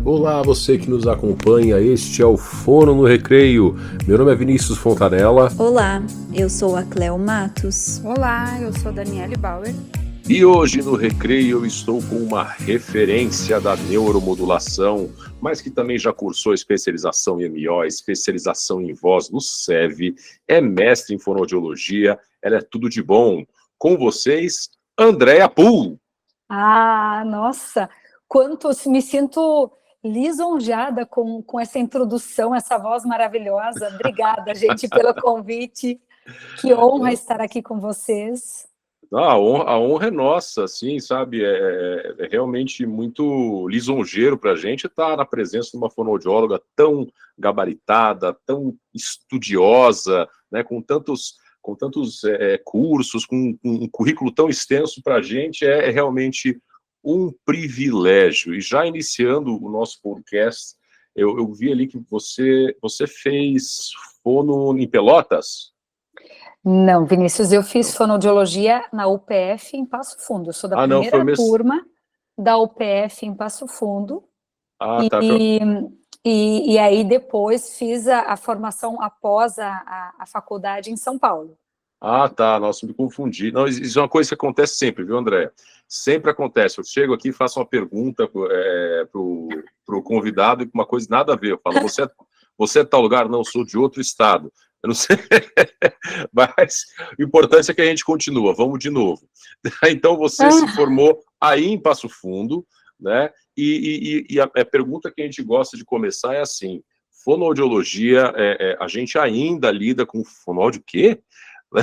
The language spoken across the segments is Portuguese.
Olá, você que nos acompanha, este é o Fono no Recreio. Meu nome é Vinícius Fontanella. Olá, eu sou a Cleo Matos. Olá, eu sou Daniele Bauer. E hoje no Recreio eu estou com uma referência da neuromodulação, mas que também já cursou especialização em MO, especialização em voz no SEV, é mestre em fonoaudiologia, ela é tudo de bom. Com vocês, Andréa Pull. Ah, nossa, me sinto lisonjeada com essa introdução, essa voz maravilhosa. Obrigada, gente, pelo convite. Que honra estar aqui com vocês. A honra é nossa, assim, sabe? É realmente muito lisonjeiro para a gente estar na presença de uma fonoaudióloga tão gabaritada, tão estudiosa, né? Com tantos cursos, com um currículo tão extenso para a gente, é realmente um privilégio. E já iniciando o nosso podcast, eu vi ali que você fez fono em Pelotas? Não, Vinícius, eu fiz fonoaudiologia na UPF em Passo Fundo. Eu sou da primeira turma da UPF em Passo Fundo. Tá. E aí depois fiz a formação após a faculdade em São Paulo. Tá, nossa, me confundi. Não, isso é uma coisa que acontece sempre, viu, André? Sempre acontece. Eu chego aqui e faço uma pergunta pro convidado e uma coisa nada a ver. Eu falo, você é de tal lugar? Não, sou de outro estado. Eu não sei. Mas o importante é que a gente continua. Vamos de novo. Então, você se formou aí em Passo Fundo, né? E a pergunta que a gente gosta de começar é assim: fonoaudiologia, a gente ainda lida com fonoaudio o quê?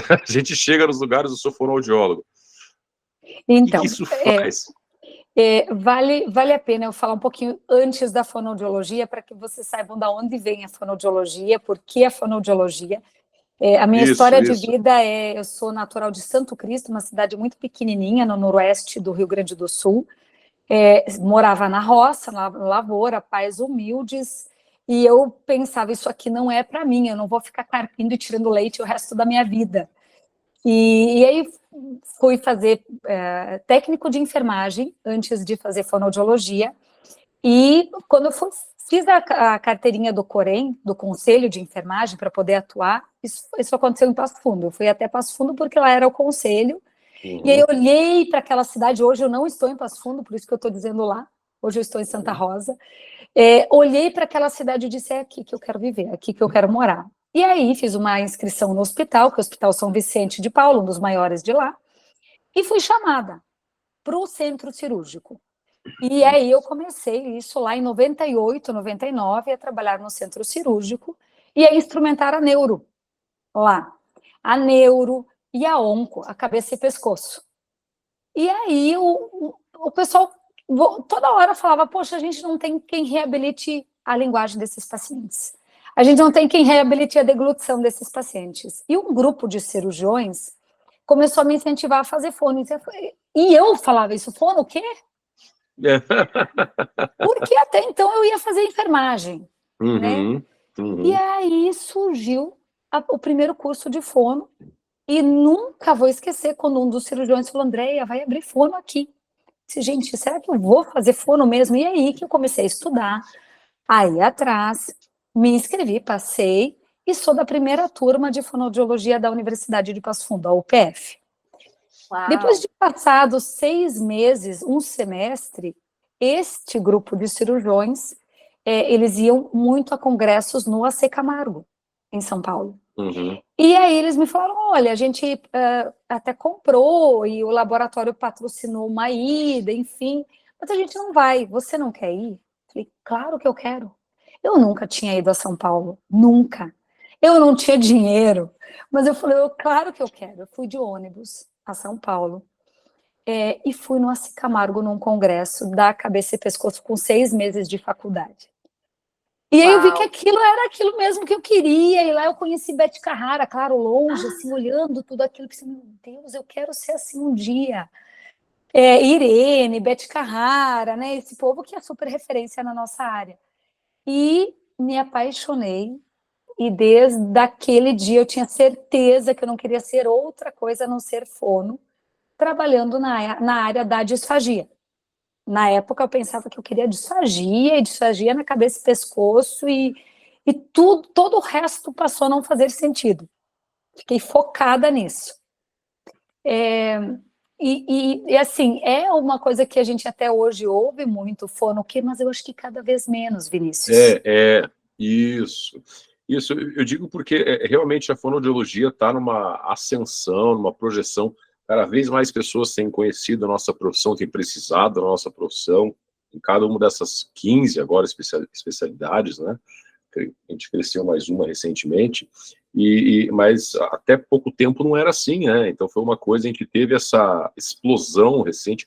A gente chega nos lugares, eu sou fonoaudiólogo. Então, o que isso faz? Vale a pena eu falar um pouquinho antes da fonoaudiologia, para que vocês saibam de onde vem a fonoaudiologia, por que a fonoaudiologia. A minha história de vida eu sou natural de Santo Cristo, uma cidade muito pequenininha, no noroeste do Rio Grande do Sul. Morava na roça, na lavoura, pais humildes, e eu pensava, isso aqui não é para mim, eu não vou ficar carpindo e tirando leite o resto da minha vida. E aí fui fazer técnico de enfermagem antes de fazer fonoaudiologia, e quando eu fiz a carteirinha do COREN, do Conselho de Enfermagem, para poder atuar, isso aconteceu em Passo Fundo. Eu fui até Passo Fundo porque lá era o conselho. E aí eu olhei para aquela cidade. Hoje eu não estou em Passo Fundo, por isso que eu estou dizendo lá. Hoje eu estou em Santa Rosa. Olhei para aquela cidade e disse, é aqui que eu quero viver, é aqui que eu quero morar. E aí fiz uma inscrição no hospital, que é o Hospital São Vicente de Paulo, um dos maiores de lá, e fui chamada para o centro cirúrgico. E aí eu comecei isso lá em 98, 99, a trabalhar no centro cirúrgico e a instrumentar a neuro lá. A neuro e a onco, a cabeça e pescoço. E aí o pessoal toda hora falava, poxa, a gente não tem quem reabilite a linguagem desses pacientes. A gente não tem quem reabilite a deglutição desses pacientes. E um grupo de cirurgiões começou a me incentivar a fazer fono. E eu falava isso, fono o quê? Porque até então eu ia fazer enfermagem, né? E aí surgiu o primeiro curso de fono, e nunca vou esquecer quando um dos cirurgiões falou, Andréia, vai abrir fono aqui. Eu disse, gente, será que eu vou fazer fono mesmo? E aí que eu comecei a estudar, aí atrás, me inscrevi, passei, e sou da primeira turma de fonoaudiologia da Universidade de Passo Fundo, a UPF. Uau. Depois de passados 6 meses, um semestre, este grupo de cirurgiões, eles iam muito a congressos no AC Camargo, em São Paulo. E aí eles me falaram, olha, a gente até comprou e o laboratório patrocinou uma ida, enfim, mas a gente não vai, você não quer ir? Falei, claro que eu quero. Eu nunca tinha ido a São Paulo, nunca. Eu não tinha dinheiro, mas eu falei, claro que eu quero. Eu fui de ônibus a São Paulo e fui no AC Camargo num congresso da cabeça e pescoço com 6 meses de faculdade. E aí eu vi que aquilo era aquilo mesmo que eu queria, e lá eu conheci Beth Carrara, claro, longe, assim, olhando tudo aquilo, pensei, meu Deus, eu quero ser assim um dia. Irene, Beth Carrara, né, esse povo que é super referência na nossa área. E me apaixonei, e desde aquele dia eu tinha certeza que eu não queria ser outra coisa a não ser fono, trabalhando na área da disfagia. Na época eu pensava que eu queria disfagia, e disfagia na cabeça e pescoço, e todo o resto passou a não fazer sentido. Fiquei focada nisso. E assim, é uma coisa que a gente até hoje ouve muito, fono, mas eu acho que cada vez menos, Vinícius. Isso. Isso, eu digo porque realmente a fonoaudiologia está numa ascensão, numa projeção, cada vez mais pessoas têm conhecido a nossa profissão, têm precisado da nossa profissão, em cada uma dessas 15 agora especialidades, né? A gente cresceu mais uma recentemente, mas até pouco tempo não era assim, né? Então foi uma coisa, a gente teve essa explosão recente,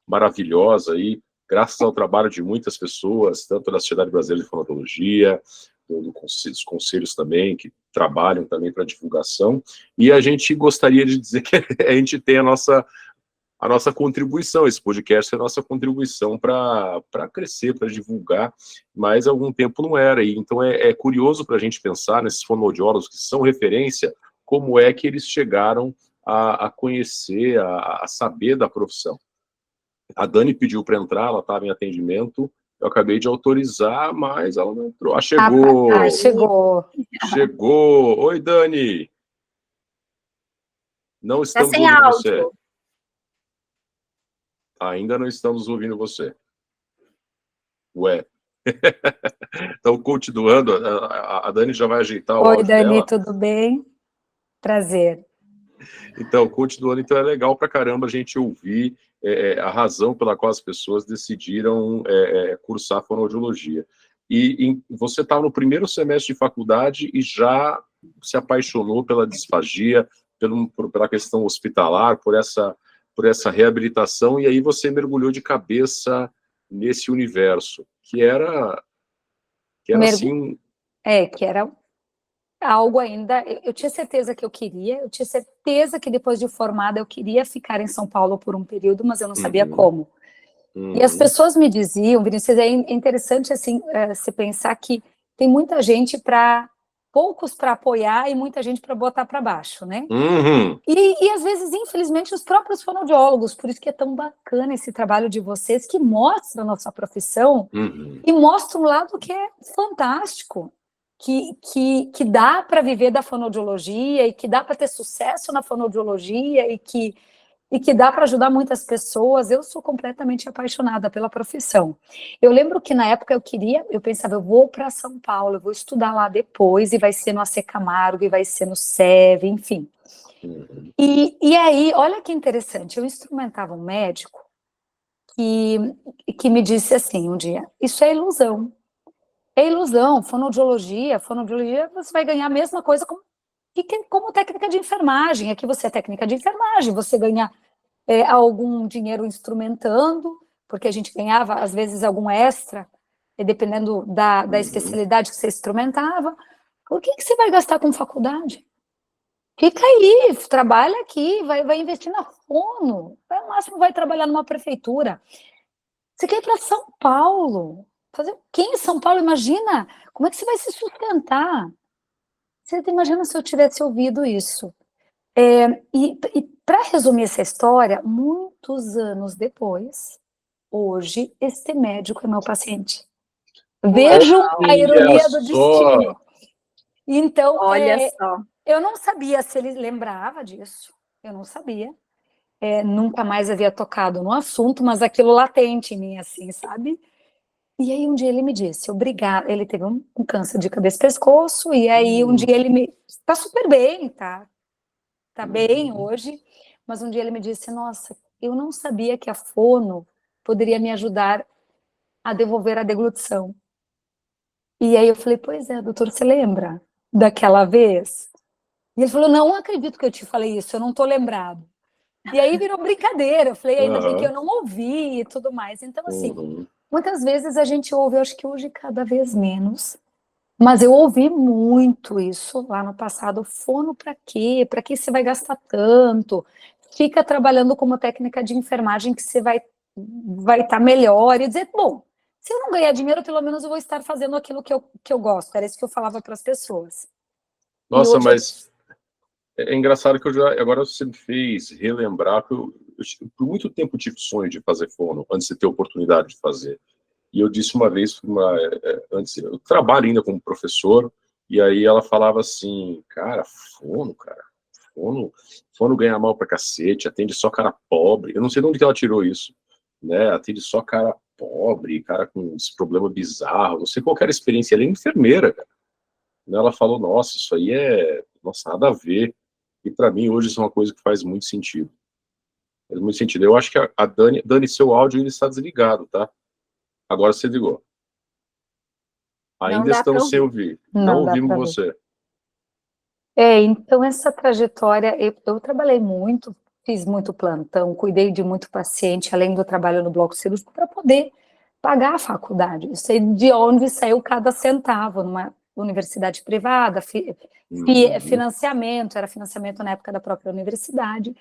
maravilhosa aí, graças ao trabalho de muitas pessoas, tanto da Sociedade Brasileira de Fonoaudiologia, dos conselhos também, que trabalham também para divulgação, e a gente gostaria de dizer que a gente tem a nossa contribuição, esse podcast é a nossa contribuição para crescer, para divulgar, mas há algum tempo não era, e então é curioso para a gente pensar nesses fonoaudiólogos que são referência, como é que eles chegaram a conhecer, a saber da profissão. A Dani pediu para entrar, ela estava em atendimento, eu acabei de autorizar, mas ela não entrou. Chegou! Chegou! Chegou! Oi, Dani! Não estamos ouvindo você. Ainda não estamos ouvindo você. Ué. Então, continuando, a Dani já vai ajeitar o áudio dela. Oi, Dani, tudo bem? Prazer. Então, continuando, então é legal pra caramba a gente ouvir a razão pela qual as pessoas decidiram cursar fonoaudiologia. E você estava no primeiro semestre de faculdade e já se apaixonou pela disfagia, pela questão hospitalar, por essa reabilitação, e aí você mergulhou de cabeça nesse universo, que era assim... que era algo ainda... Eu tinha certeza que eu queria, eu tinha certeza que depois de formada eu queria ficar em São Paulo por um período, mas eu não sabia como. E as pessoas me diziam, Vinícius, é interessante assim, se pensar que tem muita gente poucos para apoiar e muita gente para botar para baixo, né? E às vezes, infelizmente, os próprios fonoaudiólogos, por isso que é tão bacana esse trabalho de vocês, que mostra a nossa profissão e mostra um lado que é fantástico, que dá para viver da fonoaudiologia e que dá para ter sucesso na fonoaudiologia e que dá para ajudar muitas pessoas. Eu sou completamente apaixonada pela profissão. Eu lembro que na época eu pensava, eu vou para São Paulo, eu vou estudar lá depois, e vai ser no AC Camargo, e vai ser no SEV, enfim. E aí, olha que interessante, eu instrumentava um médico que me disse assim um dia, isso é ilusão. É ilusão, fonoaudiologia, você vai ganhar a mesma coisa como técnica de enfermagem. Aqui você é técnica de enfermagem, você ganha algum dinheiro instrumentando, porque a gente ganhava, às vezes, algum extra, dependendo da especialidade que você instrumentava. O que você vai gastar com faculdade? Fica aí, trabalha aqui, vai investir na fono, no máximo vai trabalhar numa prefeitura. Você quer ir para São Paulo? Fazer o quê em São Paulo? Imagina, como é que você vai se sustentar? Você imagina se eu tivesse ouvido isso. E para resumir essa história, muitos anos depois, hoje, este médico é meu paciente. Vejam a ironia do destino. Então, olha só. Eu não sabia se ele lembrava disso, eu não sabia. Nunca mais havia tocado no assunto, mas aquilo latente em mim, assim, sabe? E aí um dia ele me disse, obrigada, ele teve um câncer de cabeça e pescoço, e aí um dia tá super bem, tá bem hoje, mas um dia ele me disse, nossa, eu não sabia que a fono poderia me ajudar a devolver a deglutição. E aí eu falei, pois é, doutor, você lembra daquela vez? E ele falou, não acredito que eu te falei isso, eu não tô lembrado. E aí virou brincadeira, eu falei, ainda bem que eu não ouvi e tudo mais. Então, assim, muitas vezes a gente ouve, eu acho que hoje cada vez menos, mas eu ouvi muito isso lá no passado, fono para quê? Para que você vai gastar tanto? Fica trabalhando como técnica de enfermagem que você vai estar melhor, e dizer, bom, se eu não ganhar dinheiro, pelo menos eu vou estar fazendo aquilo que eu gosto. Era isso que eu falava para as pessoas. Nossa, mas É engraçado que agora você me fez relembrar que eu por muito tempo tive sonho de fazer fono, antes de ter oportunidade de fazer. E eu disse uma vez, antes, eu trabalho ainda como professor, e aí ela falava assim, cara, fono ganha mal pra cacete, atende só cara pobre. Eu não sei de onde que ela tirou isso, né? Atende só cara pobre, cara com esse problema bizarro, não sei qual era a experiência. Ela é enfermeira, cara. Ela falou, nossa, isso aí nossa, nada a ver. E para mim, hoje, isso é uma coisa que faz muito sentido. Faz muito sentido. Eu acho que a Dani, seu áudio ainda está desligado, tá? Agora você ligou. Não Ainda dá para estamos sem ouvir. ouvir. Não Não dá ouvimos para ver. você. Então essa trajetória, eu trabalhei muito, fiz muito plantão, cuidei de muito paciente, além do trabalho no bloco cirúrgico, para poder pagar a faculdade. Eu sei de onde saiu cada centavo, numa universidade privada, financiamento, era financiamento na época da própria universidade.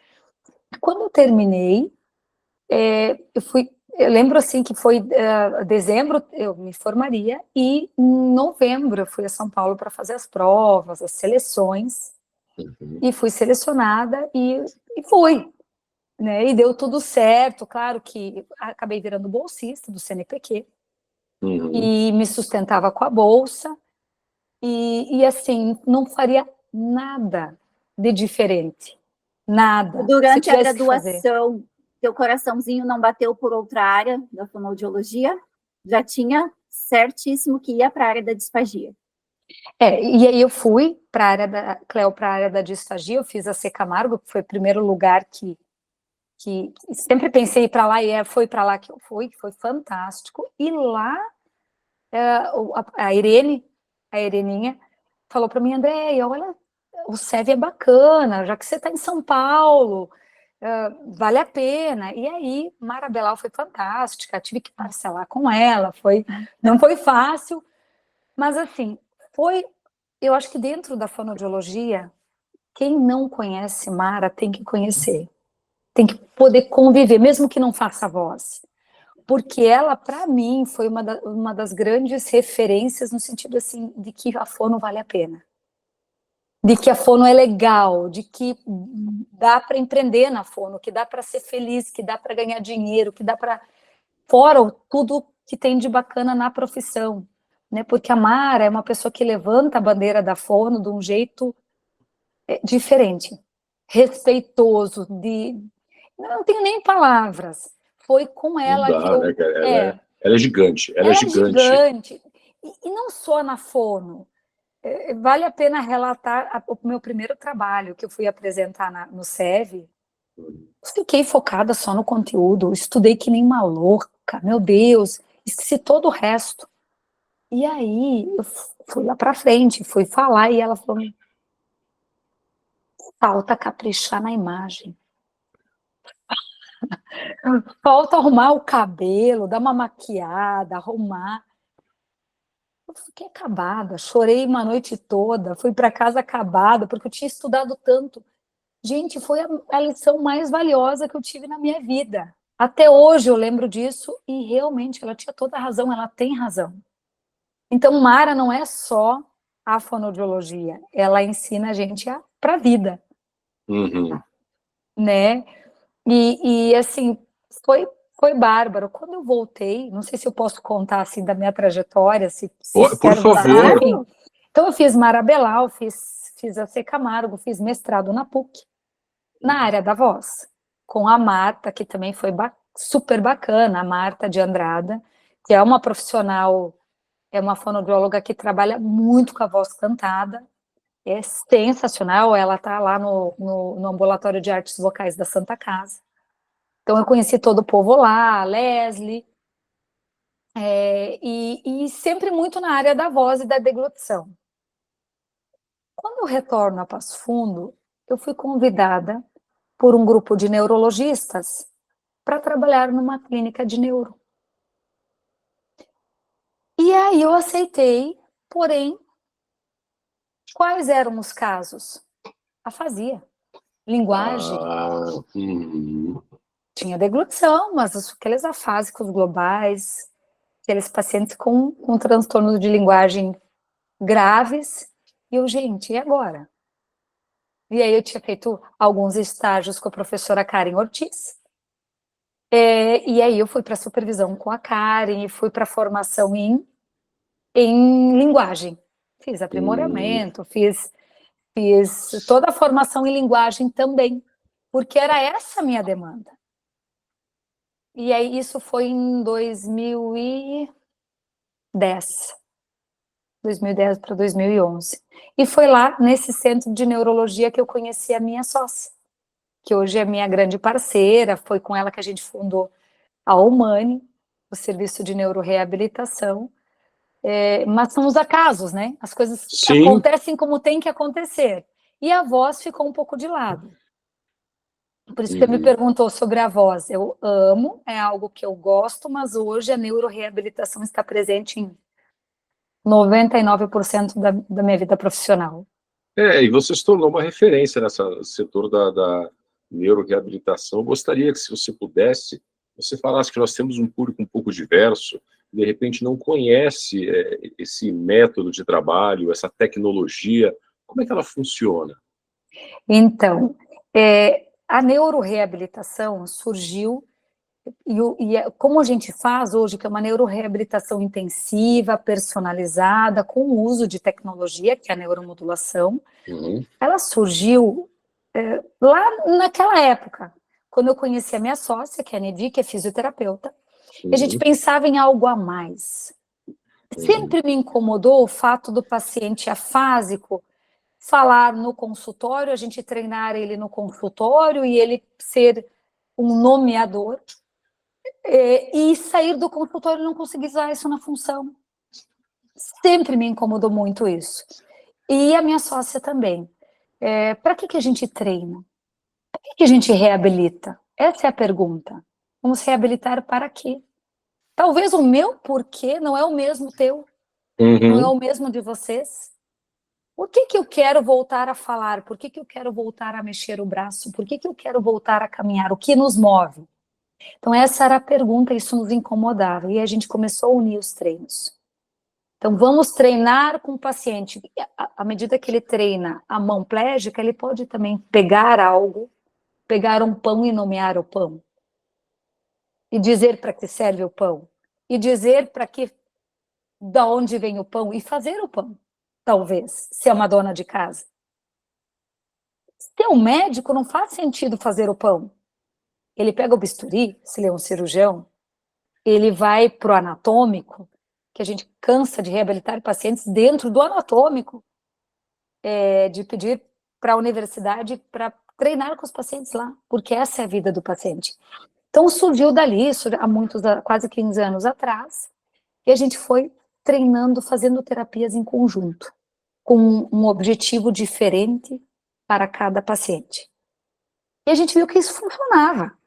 Quando eu terminei, eu lembro assim que foi dezembro eu me formaria e em novembro eu fui a São Paulo para fazer as provas, as seleções, e fui selecionada e fui, né? E deu tudo certo, claro que acabei virando bolsista do CNPq e me sustentava com a bolsa e assim, não faria nada de diferente, nada. Durante a tivesse que fazer. graduação, teu coraçãozinho não bateu por outra área da fonoaudiologia? Já tinha certíssimo que ia para a área da disfagia. E aí eu fui para a área da Cleo, para a área da disfagia, eu fiz a C Camargo, que foi o primeiro lugar que sempre pensei em ir para lá, e foi para lá que eu fui, que foi fantástico. E lá, a Ireninha, falou para mim, Andréia, olha, o SEV é bacana, já que você está em São Paulo, vale a pena. E aí, Mara Belal foi fantástica, tive que parcelar com ela, não foi fácil, mas assim, eu acho que dentro da fonoaudiologia, quem não conhece Mara tem que conhecer, tem que poder conviver, mesmo que não faça voz. Porque ela, para mim, foi uma das grandes referências no sentido assim, de que a fono vale a pena. De que a fono é legal, de que dá para empreender na fono, que dá para ser feliz, que dá para ganhar dinheiro, que dá para... Fora tudo que tem de bacana na profissão. Né? Porque a Mara é uma pessoa que levanta a bandeira da fono de um jeito diferente, respeitoso, não tenho nem palavras. Foi com ela Não dá, que eu... né, cara? Ela é gigante. Ela é gigante. E não só na fono. Vale a pena relatar o meu primeiro trabalho, que eu fui apresentar no SEV. Fiquei focada só no conteúdo, estudei que nem uma louca, meu Deus, esqueci todo o resto. E aí, eu fui lá para frente, fui falar, e ela falou, falta caprichar na imagem. Falta arrumar o cabelo, dar uma maquiada, arrumar. Eu fiquei acabada, chorei uma noite toda, fui para casa acabada, porque eu tinha estudado tanto. Gente, foi a lição mais valiosa que eu tive na minha vida. Até hoje eu lembro disso e realmente ela tinha toda a razão, ela tem razão. Então, Mara não é só a fonoaudiologia, ela ensina a gente para a vida. Né? E assim, foi bárbaro. Quando eu voltei, não sei se eu posso contar assim da minha trajetória, se por favor. Enfim. Então eu fiz Mara Belal, fiz a C Camargo, fiz mestrado na PUC, na área da voz, com a Marta, que também foi super bacana, a Marta de Andrada, que é uma profissional, é uma fonoaudióloga que trabalha muito com a voz cantada, é sensacional, ela está lá no Ambulatório de Artes Vocais da Santa Casa. Então, eu conheci todo o povo lá, a Leslie, e sempre muito na área da voz e da deglutição. Quando eu retorno a Passo Fundo, eu fui convidada por um grupo de neurologistas para trabalhar numa clínica de neuro. E aí eu aceitei, porém, quais eram os casos? Afasia, linguagem. Tinha deglutição, mas aqueles afásicos globais, aqueles pacientes com transtornos de linguagem graves, e eu, gente, e agora? E aí eu tinha feito alguns estágios com a professora Karen Ortiz. E aí eu fui para a supervisão com a Karen e fui para a formação em linguagem. Fiz aprimoramento, fiz toda a formação em linguagem também, porque era essa a minha demanda. E aí isso foi em 2010 para 2011. E foi lá, nesse centro de neurologia, que eu conheci a minha sócia, que hoje é minha grande parceira, foi com ela que a gente fundou a Humane, o serviço de neuroreabilitação. Mas são os acasos, né? As coisas acontecem como tem que acontecer. E a voz ficou um pouco de lado. Por isso que você me perguntou sobre a voz. Eu amo, é algo que eu gosto, mas hoje a neuroreabilitação está presente em 99% da minha vida profissional. E você se tornou uma referência nesse setor da neuroreabilitação. Eu gostaria que, se você pudesse, você falasse que nós temos um público um pouco diverso, de repente não conhece esse método de trabalho, essa tecnologia. Como é que ela funciona? Então, a neuroreabilitação surgiu, como a gente faz hoje, que é uma neuroreabilitação intensiva, personalizada, com o uso de tecnologia, que é a neuromodulação, ela surgiu lá naquela época, quando eu conheci a minha sócia, que é a Nedi, que é fisioterapeuta, e a gente pensava em algo a mais. Sempre me incomodou o fato do paciente afásico falar no consultório, a gente treinar ele no consultório e ele ser um nomeador, e sair do consultório e não conseguir usar isso na função. Sempre me incomodou muito isso. E a minha sócia também. Para que a gente treina? Para que a gente reabilita? Essa é a pergunta. Vamos reabilitar para quê? Talvez o meu porquê não é o mesmo teu, não é o mesmo de vocês. Por que eu quero voltar a falar? Por que eu quero voltar a mexer o braço? Por que eu quero voltar a caminhar? O que nos move? Então essa era a pergunta, isso nos incomodava. E a gente começou a unir os treinos. Então vamos treinar com o paciente. À medida que ele treina a mão plégica, ele pode também pegar algo, pegar um pão e nomear o pão. E dizer para que serve o pão. E dizer para que, da onde vem o pão. E fazer o pão, talvez, se é uma dona de casa. Se é um médico, não faz sentido fazer o pão. Ele pega o bisturi, se ele é um cirurgião, ele vai para o anatômico, que a gente cansa de reabilitar pacientes dentro do anatômico, de pedir para a universidade para treinar com os pacientes lá, porque essa é a vida do paciente. Então surgiu dali, isso há quase 15 anos atrás, e a gente foi treinando, fazendo terapias em conjunto, com um objetivo diferente para cada paciente. E a gente viu que isso funcionava,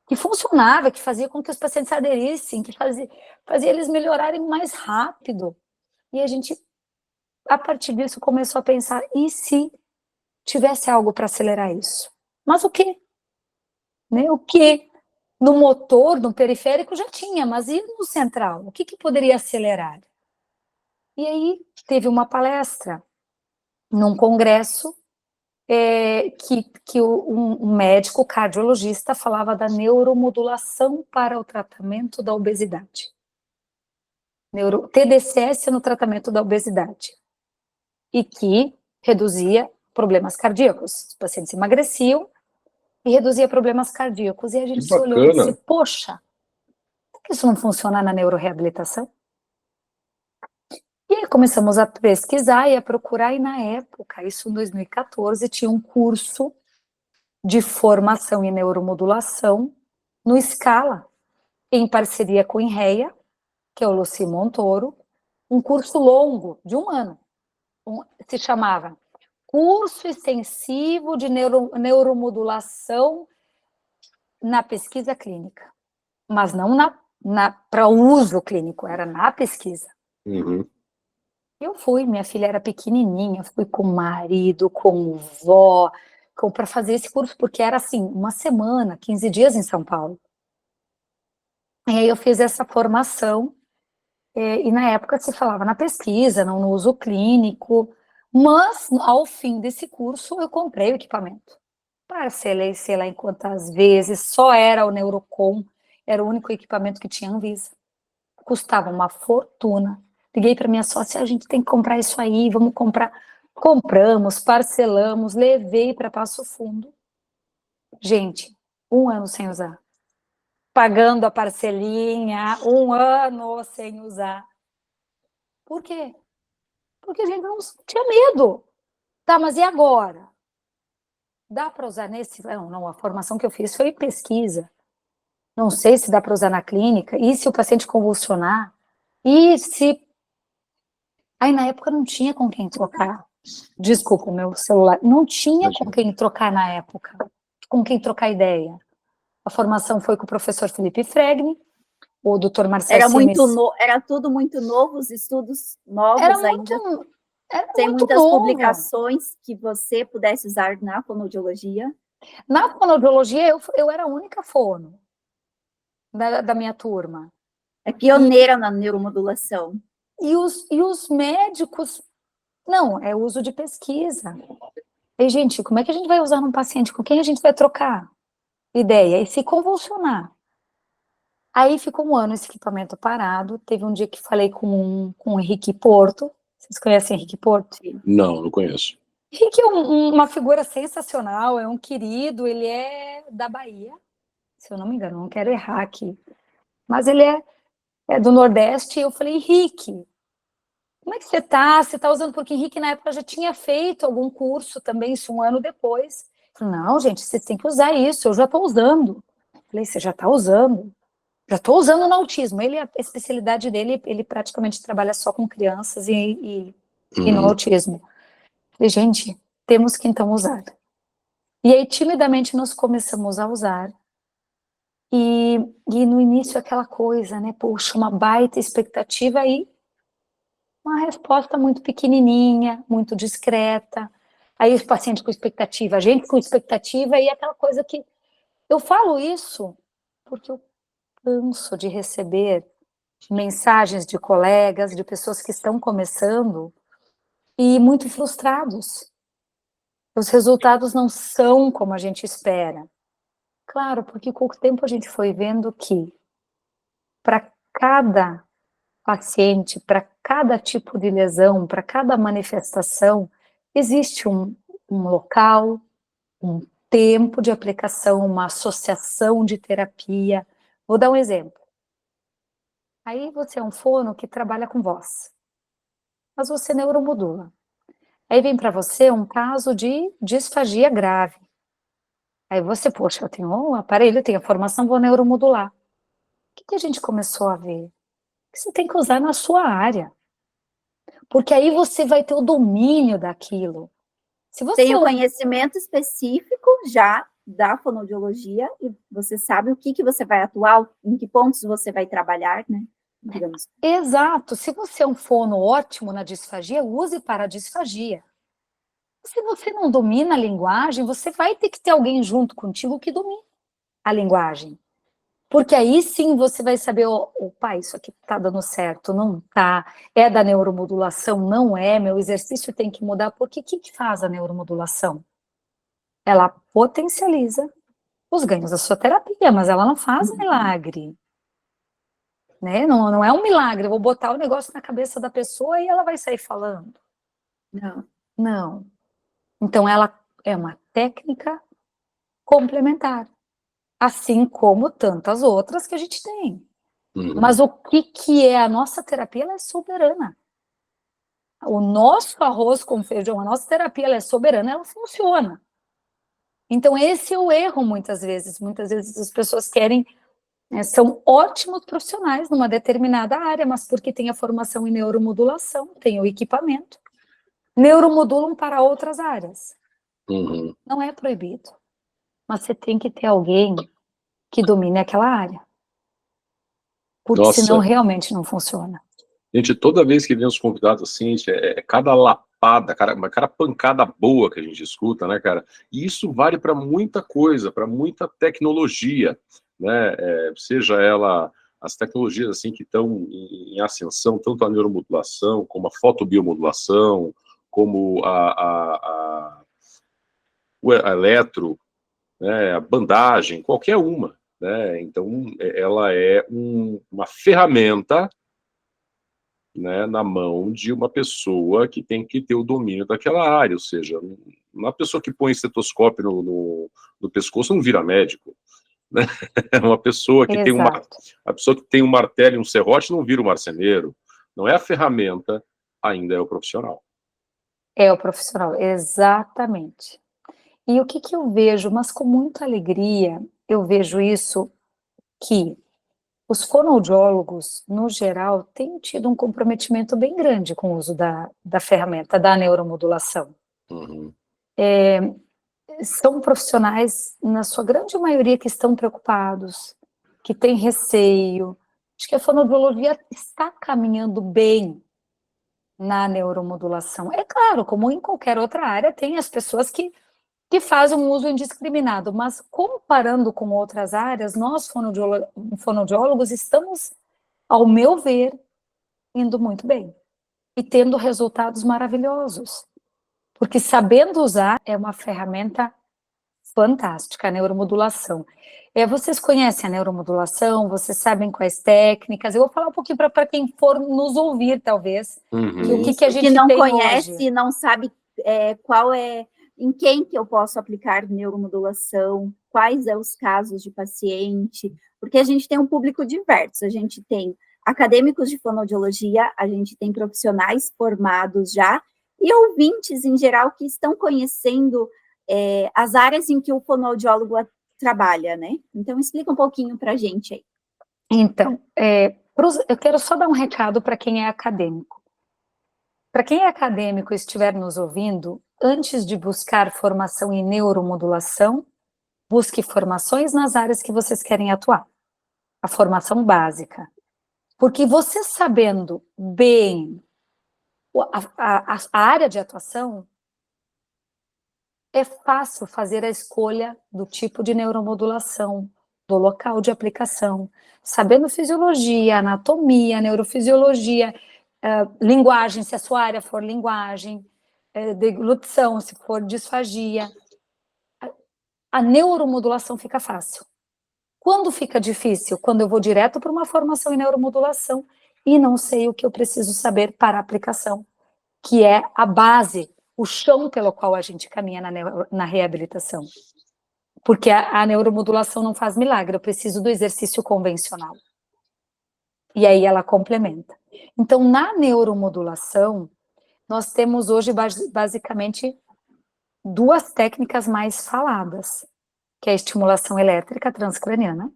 que fazia com que os pacientes aderissem, que fazia eles melhorarem mais rápido. E a gente, a partir disso, começou a pensar, e se tivesse algo para acelerar isso? Mas o quê? Né? O quê? No motor, no periférico já tinha, mas e no central? O que poderia acelerar? E aí teve uma palestra num congresso que um médico cardiologista falava da neuromodulação para o tratamento da obesidade. TDCS no tratamento da obesidade. E que reduzia problemas cardíacos. Os pacientes emagreciam e reduzia problemas cardíacos. E a gente se olhou e disse, poxa, por que isso não funciona na neuroreabilitação? E aí começamos a pesquisar e a procurar, e na época, isso em 2014, tinha um curso de formação em neuromodulação no Scala, em parceria com o INREA, que é o Luci Montoro, um curso longo, de 1 ano, se chamava Curso Extensivo de Neuromodulação na Pesquisa Clínica, mas não para uso clínico, era na pesquisa. Eu fui, minha filha era pequenininha, fui com o marido, com o vó, para fazer esse curso, porque era assim, 1 semana, 15 dias em São Paulo. E aí eu fiz essa formação, e na época se falava na pesquisa, não no uso clínico, Mas, ao fim desse curso, eu comprei o equipamento. Parcelei, sei lá em quantas vezes, só era o Neurocom, era o único equipamento que tinha Anvisa. Custava uma fortuna. Liguei para minha sócia, a gente tem que comprar isso aí, vamos comprar. Compramos, parcelamos, levei para Passo Fundo. Gente, 1 ano sem usar. Pagando a parcelinha, 1 ano sem usar. Por quê? Porque a gente não tinha medo. Tá, mas e agora? Dá para usar nesse? Não, a formação que eu fiz foi pesquisa. Não sei se dá para usar na clínica. E se o paciente convulsionar? E se... Aí, na época, não tinha com quem trocar. Desculpa, o meu celular. Não tinha com quem trocar na época. Com quem trocar ideia. A formação foi com o professor Felipe Fregni, o doutor Marcelo Era tudo muito novo, os estudos novos ainda. Tem muitas publicações que você pudesse usar na fonoaudiologia. Na fonoaudiologia, eu era a única fono da minha turma. É pioneira na neuromodulação. E os médicos... Não, é uso de pesquisa. E, gente, como é que a gente vai usar num paciente? Com quem a gente vai trocar ideia? E se convulsionar? Aí ficou 1 ano esse equipamento parado. Teve um dia que falei com o Henrique Porto. Vocês conhecem Henrique Porto? Não conheço. Henrique é uma figura sensacional, é um querido, ele é da Bahia, se eu não me engano, não quero errar aqui. Mas ele é do Nordeste, e eu falei, Henrique, como é que você tá? Você tá usando? Porque Henrique, na época, já tinha feito algum curso também, isso 1 ano depois. Eu falei, não, gente, vocês têm que usar isso, eu já tô usando. Eu falei, você já tá usando? Já tô usando no autismo. Ele, a especialidade dele, ele praticamente trabalha só com crianças e no autismo. Eu falei, gente, temos que então usar. E aí, timidamente, nós começamos a usar. E no início, aquela coisa, né? Poxa, uma baita expectativa aí. Uma resposta muito pequenininha, muito discreta. Aí os pacientes com expectativa, a gente com expectativa, e aquela coisa que... Eu falo isso porque eu canso de receber mensagens de colegas, de pessoas que estão começando e muito frustrados. Os resultados não são como a gente espera. Claro, porque com o tempo a gente foi vendo que para cada paciente, para cada tipo de lesão, para cada manifestação, existe um local, um tempo de aplicação, uma associação de terapia. Vou dar um exemplo. Aí você é um fono que trabalha com voz, mas você neuromodula. Aí vem para você um caso de disfagia grave. Aí você, poxa, eu tenho um aparelho, eu tenho a formação, vou neuromodular. O que a gente começou a ver? Que você tem que usar na sua área. Porque aí você vai ter o domínio daquilo. Se você tem o conhecimento específico já da fonoaudiologia, e você sabe o que você vai atuar, em que pontos você vai trabalhar, né? Digamos. Exato. Se você é um fono ótimo na disfagia, use para a disfagia. Se você não domina a linguagem, você vai ter que ter alguém junto contigo que domine a linguagem. Porque aí sim você vai saber, opa, isso aqui tá dando certo, não tá, é da neuromodulação, não é, meu exercício tem que mudar, porque o que faz a neuromodulação? Ela potencializa os ganhos da sua terapia, mas ela não faz milagre. Né? Não é um milagre, eu vou botar o negócio na cabeça da pessoa e ela vai sair falando. Não. Então ela é uma técnica complementar. Assim como tantas outras que a gente tem. Mas o que é a nossa terapia? Ela é soberana. O nosso arroz com feijão, a nossa terapia, ela é soberana, ela funciona. Então esse é o erro muitas vezes. Muitas vezes as pessoas querem, são ótimos profissionais numa determinada área, mas porque tem a formação em neuromodulação, tem o equipamento, neuromodulam para outras áreas. Não é proibido. Mas você tem que ter alguém que domine aquela área. Porque senão realmente não funciona. Gente, toda vez que vem os convidados assim, cada lapada, cada pancada boa que a gente escuta, né, cara? E isso vale para muita coisa, para muita tecnologia, né? Seja ela as tecnologias assim que estão em ascensão, tanto a neuromodulação, como a fotobiomodulação, como o eletro, né, a bandagem, qualquer uma, né? Então, ela é uma ferramenta, né, na mão de uma pessoa que tem que ter o domínio daquela área, ou seja, uma pessoa que põe estetoscópio no pescoço não vira médico, né? Uma pessoa que a pessoa que tem um martelo e um serrote não vira um marceneiro. Não é a ferramenta, ainda é o profissional. É o profissional, exatamente. E o que eu vejo, mas com muita alegria, eu vejo isso, que os fonoaudiólogos, no geral, têm tido um comprometimento bem grande com o uso da ferramenta, da neuromodulação. Uhum. São profissionais, na sua grande maioria, que estão preocupados, que têm receio. Acho que a fonoaudiologia está caminhando bem na neuromodulação. É claro, como em qualquer outra área, tem as pessoas que fazem um uso indiscriminado, mas comparando com outras áreas, nós fonoaudiólogos estamos, ao meu ver, indo muito bem e tendo resultados maravilhosos, porque sabendo usar é uma ferramenta fantástica, a neuromodulação. Vocês conhecem a neuromodulação, vocês sabem quais técnicas, eu vou falar um pouquinho para quem for nos ouvir, talvez, Uhum. que a gente que não tem conhece, hoje. não sabe qual é, em quem que eu posso aplicar neuromodulação, quais são os casos de paciente, porque a gente tem um público diverso, a gente tem acadêmicos de fonoaudiologia, a gente tem profissionais formados já, e ouvintes em geral que estão conhecendo as áreas em que o fonoaudiólogo trabalha, né? Então, explica um pouquinho para a gente aí. Então, eu quero só dar um recado para quem é acadêmico. Para quem é acadêmico e estiver nos ouvindo, antes de buscar formação em neuromodulação, busque formações nas áreas que vocês querem atuar. A formação básica. Porque você sabendo bem a área de atuação, é fácil fazer a escolha do tipo de neuromodulação, do local de aplicação, sabendo fisiologia, anatomia, neurofisiologia, linguagem, se a sua área for linguagem, deglutição, se for disfagia. A neuromodulação fica fácil. Quando fica difícil? Quando eu vou direto para uma formação em neuromodulação e não sei o que eu preciso saber para a aplicação, que é a base, o chão pelo qual a gente caminha na reabilitação. Porque a neuromodulação não faz milagre, eu preciso do exercício convencional. E aí ela complementa. Então, na neuromodulação, nós temos hoje basicamente duas técnicas mais faladas, que é a estimulação elétrica transcraniana,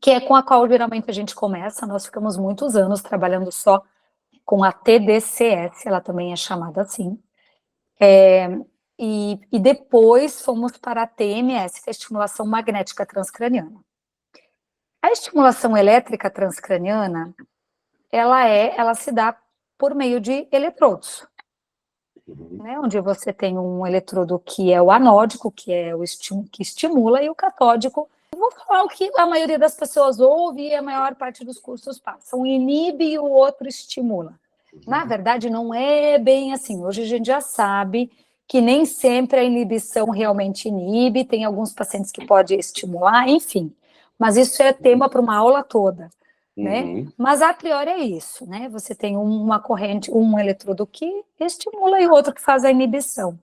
que é com a qual geralmente a gente começa, nós ficamos muitos anos trabalhando só com a TDCS, ela também é chamada assim, e depois fomos para a TMS, que é a estimulação magnética transcraniana. A estimulação elétrica transcraniana, ela se dá por meio de eletrodos, né, onde você tem um eletrodo que é o anódico, que é que estimula, e o catódico. Vou falar o que a maioria das pessoas ouve e a maior parte dos cursos passam. Um inibe e o outro estimula. Na verdade, não é bem assim. Hoje a gente já sabe que nem sempre a inibição realmente inibe, tem alguns pacientes que pode estimular, enfim. Mas isso é tema para uma aula toda, né? Mas a priori é isso, né? Você tem uma corrente, um eletrodo que estimula e o outro que faz a inibição,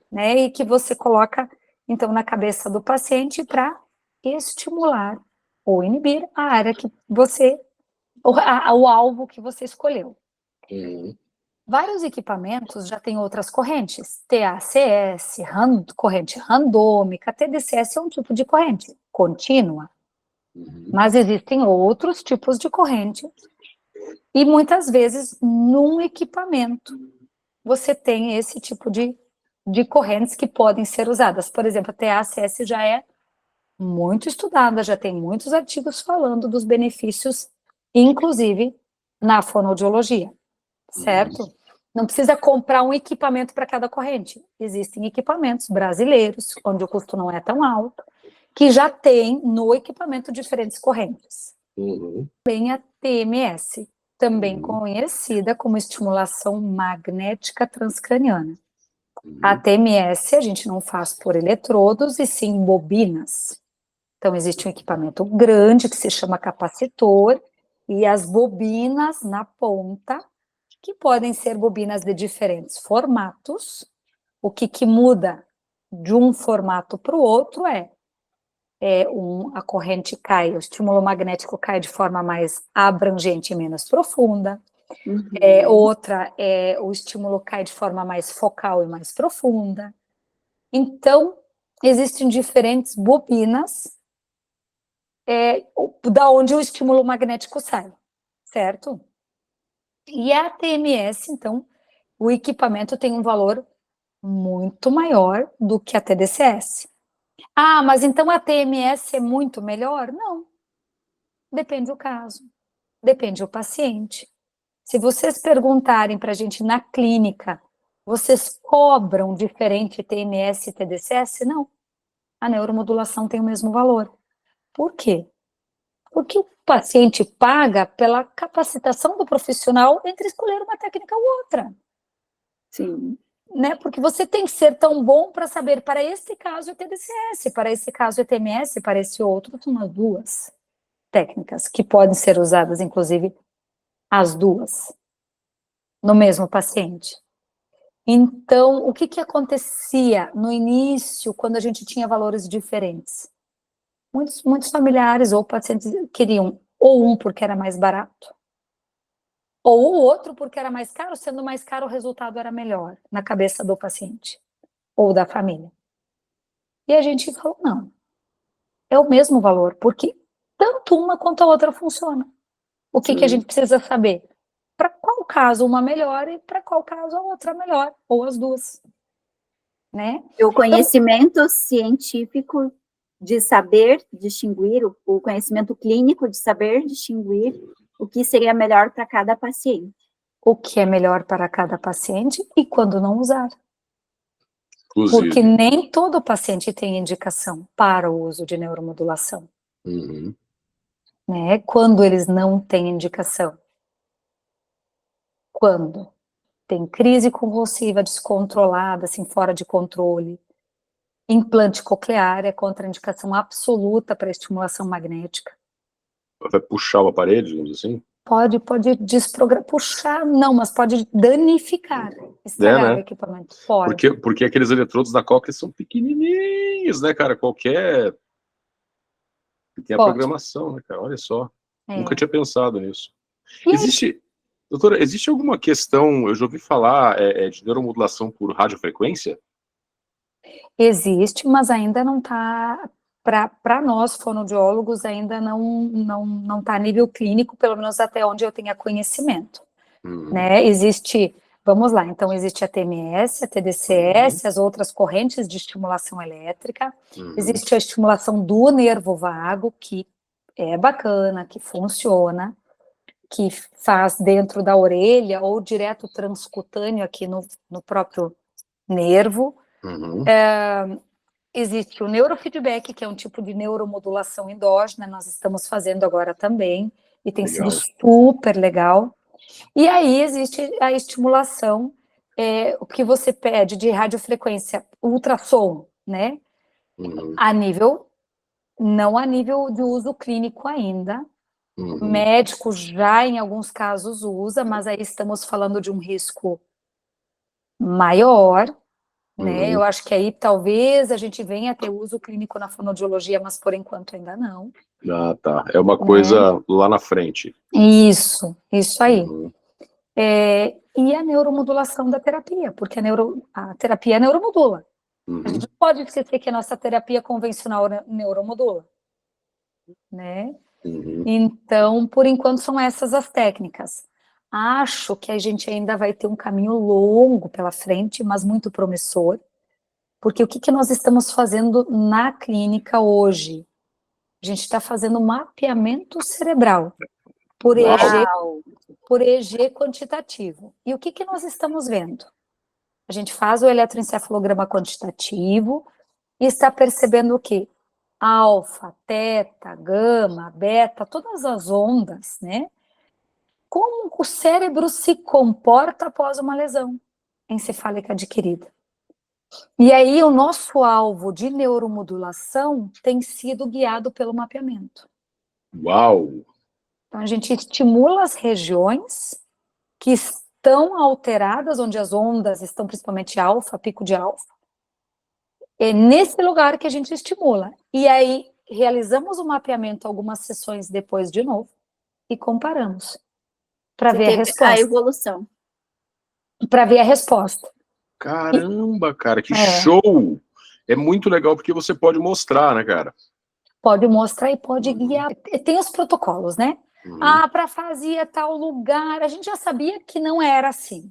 né? E que você coloca, então, na cabeça do paciente para estimular ou inibir a área que você, o alvo que você escolheu. Vários equipamentos já têm outras correntes, TACS, corrente randômica, TDCS é um tipo de corrente contínua, mas existem outros tipos de corrente, e muitas vezes num equipamento você tem esse tipo de correntes que podem ser usadas. Por exemplo, a TACS já é muito estudada, já tem muitos artigos falando dos benefícios, inclusive na fonoaudiologia, certo? Não precisa comprar um equipamento para cada corrente. Existem equipamentos brasileiros, onde o custo não é tão alto, que já tem no equipamento diferentes correntes. Tem a TMS, também conhecida como estimulação magnética transcraniana. A TMS a gente não faz por eletrodos, e sim bobinas. Então, existe um equipamento grande que se chama capacitor, e as bobinas na ponta, que podem ser bobinas de diferentes formatos. O que muda de um formato para o outro a corrente cai, o estímulo magnético cai de forma mais abrangente e menos profunda. Outra o estímulo cai de forma mais focal e mais profunda. Então, existem diferentes bobinas da onde o estímulo magnético sai, certo? E a TMS, então, o equipamento tem um valor muito maior do que a TDCS. Ah, mas então a TMS é muito melhor? Não. Depende do caso, depende do paciente. Se vocês perguntarem para a gente na clínica, vocês cobram diferente TMS e TDCS? Não. A neuromodulação tem o mesmo valor. Por quê? Porque o paciente paga pela capacitação do profissional entre escolher uma técnica ou outra. Sim. Né? Porque você tem que ser tão bom para saber, para esse caso é TDCS, para esse caso é TMS, para esse outro são as duas técnicas, que podem ser usadas, inclusive, as duas, no mesmo paciente. Então, o que acontecia no início, quando a gente tinha valores diferentes? Muitos familiares ou pacientes queriam ou um porque era mais barato, ou o outro porque era mais caro, sendo mais caro o resultado era melhor na cabeça do paciente ou da família. E a gente falou, não, é o mesmo valor, porque tanto uma quanto a outra funciona. O que a gente precisa saber? Para qual caso uma melhor e para qual caso a outra melhor, ou as duas. Né? O conhecimento científico de saber distinguir, o conhecimento clínico de saber distinguir o que seria melhor para cada paciente. O que é melhor para cada paciente e quando não usar. Inclusive. Porque nem todo paciente tem indicação para o uso de neuromodulação. Né? Quando eles não têm indicação. Quando tem crise convulsiva descontrolada, assim, fora de controle. Implante coclear é contraindicação absoluta para estimulação magnética. Vai puxar o aparelho, digamos assim? Pode desprogramar, puxar, não, mas pode danificar, estragar né? o equipamento. Pode. Porque aqueles eletrodos da cóclea são pequenininhos, né, cara? Qualquer... Tem a programação, né, cara? Olha só. Nunca tinha pensado nisso. Doutora, existe alguma questão, eu já ouvi falar de neuromodulação por radiofrequência? Existe, mas ainda não está, para nós fonoaudiólogos, ainda não está a nível clínico, pelo menos até onde eu tenha conhecimento. Né? Existe, vamos lá, então existe a TMS, a TDCS, as outras correntes de estimulação elétrica, existe a estimulação do nervo vago, que é bacana, que funciona, que faz dentro da orelha ou direto transcutâneo aqui no próprio nervo. Existe o neurofeedback, que é um tipo de neuromodulação endógena, nós estamos fazendo agora também, e tem sido super legal. E aí existe a estimulação, o que você pede de radiofrequência, ultrassom, né? Não a nível de uso clínico ainda. Médico já em alguns casos usa, mas aí estamos falando de um risco maior, né? Eu acho que aí talvez a gente venha a ter uso clínico na fonoaudiologia, mas por enquanto ainda não. Ah, tá. É uma coisa lá na frente. Isso aí. E a neuromodulação da terapia, porque a terapia neuromodula. A gente não pode esquecer que a nossa terapia convencional neuromodula, né? Então, por enquanto, são essas as técnicas. Acho que a gente ainda vai ter um caminho longo pela frente, mas muito promissor, porque o que nós estamos fazendo na clínica hoje? A gente está fazendo mapeamento cerebral por EEG quantitativo. E o que nós estamos vendo? A gente faz o eletroencefalograma quantitativo e está percebendo o quê? Alfa, teta, gama, beta, todas as ondas, né? como o cérebro se comporta após uma lesão encefálica adquirida. E aí o nosso alvo de neuromodulação tem sido guiado pelo mapeamento. Uau! Então a gente estimula as regiões que estão alteradas, onde as ondas estão principalmente alfa, pico de alfa. É nesse lugar que a gente estimula. E aí realizamos o mapeamento algumas sessões depois de novo e comparamos para ver a resposta. A evolução. Para ver a resposta. Caramba, cara, que show! É muito legal porque você pode mostrar, né, cara? Pode mostrar e pode guiar. Tem os protocolos, né? Para fazer tal lugar, a gente já sabia que não era assim.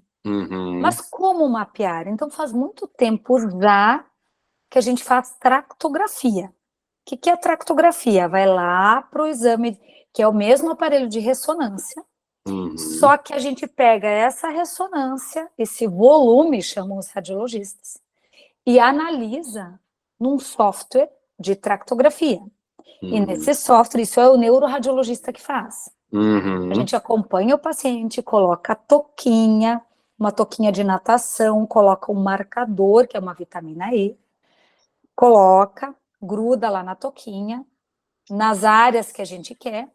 Mas como mapear? Então faz muito tempo já que a gente faz tractografia. O que é a tractografia? Vai lá para o exame, que é o mesmo aparelho de ressonância, só que a gente pega essa ressonância, esse volume, chamam os radiologistas, e analisa num software de tractografia. E nesse software, isso é o neuroradiologista que faz. A gente acompanha o paciente, coloca a touquinha, uma touquinha de natação, coloca um marcador, que é uma vitamina E, coloca, gruda lá na touquinha, nas áreas que a gente quer.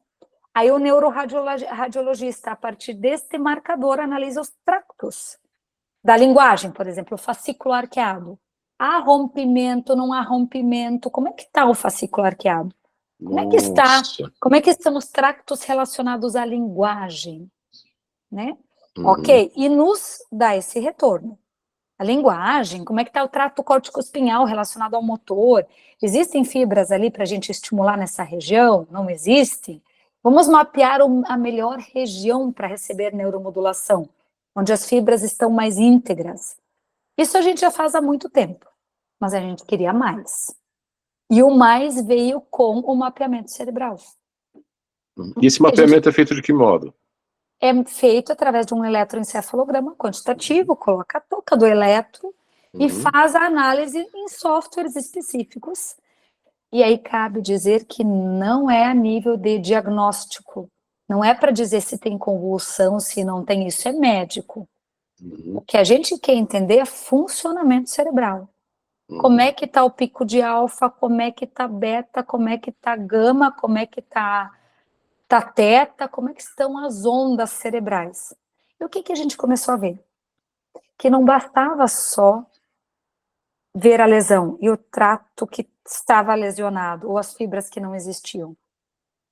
Aí o neuroradiologista, a partir deste marcador, analisa os tractos da linguagem, por exemplo, o fascículo arqueado. Há rompimento, não há rompimento? Como é que está o fascículo arqueado? Como é que está? Como é que estão os tractos relacionados à linguagem? Né? Ok, e nos dá esse retorno. A linguagem, como é que está o trato córtico-espinhal relacionado ao motor? Existem fibras ali para a gente estimular nessa região? Não existe? Vamos mapear a melhor região para receber neuromodulação, onde as fibras estão mais íntegras. Isso a gente já faz há muito tempo, mas a gente queria mais. E o mais veio com o mapeamento cerebral. E esse mapeamento é feito de que modo? É feito através de um eletroencefalograma quantitativo, coloca a touca do eletro e faz a análise em softwares específicos. E aí cabe dizer que não é a nível de diagnóstico. Não é para dizer se tem convulsão, se não tem, isso é médico. O que a gente quer entender é funcionamento cerebral. Como é que está o pico de alfa, como é que está beta, como é que está gama, como é que está teta, como é que estão as ondas cerebrais. E o que a gente começou a ver? Que não bastava só ver a lesão e o trato que estava lesionado, ou as fibras que não existiam.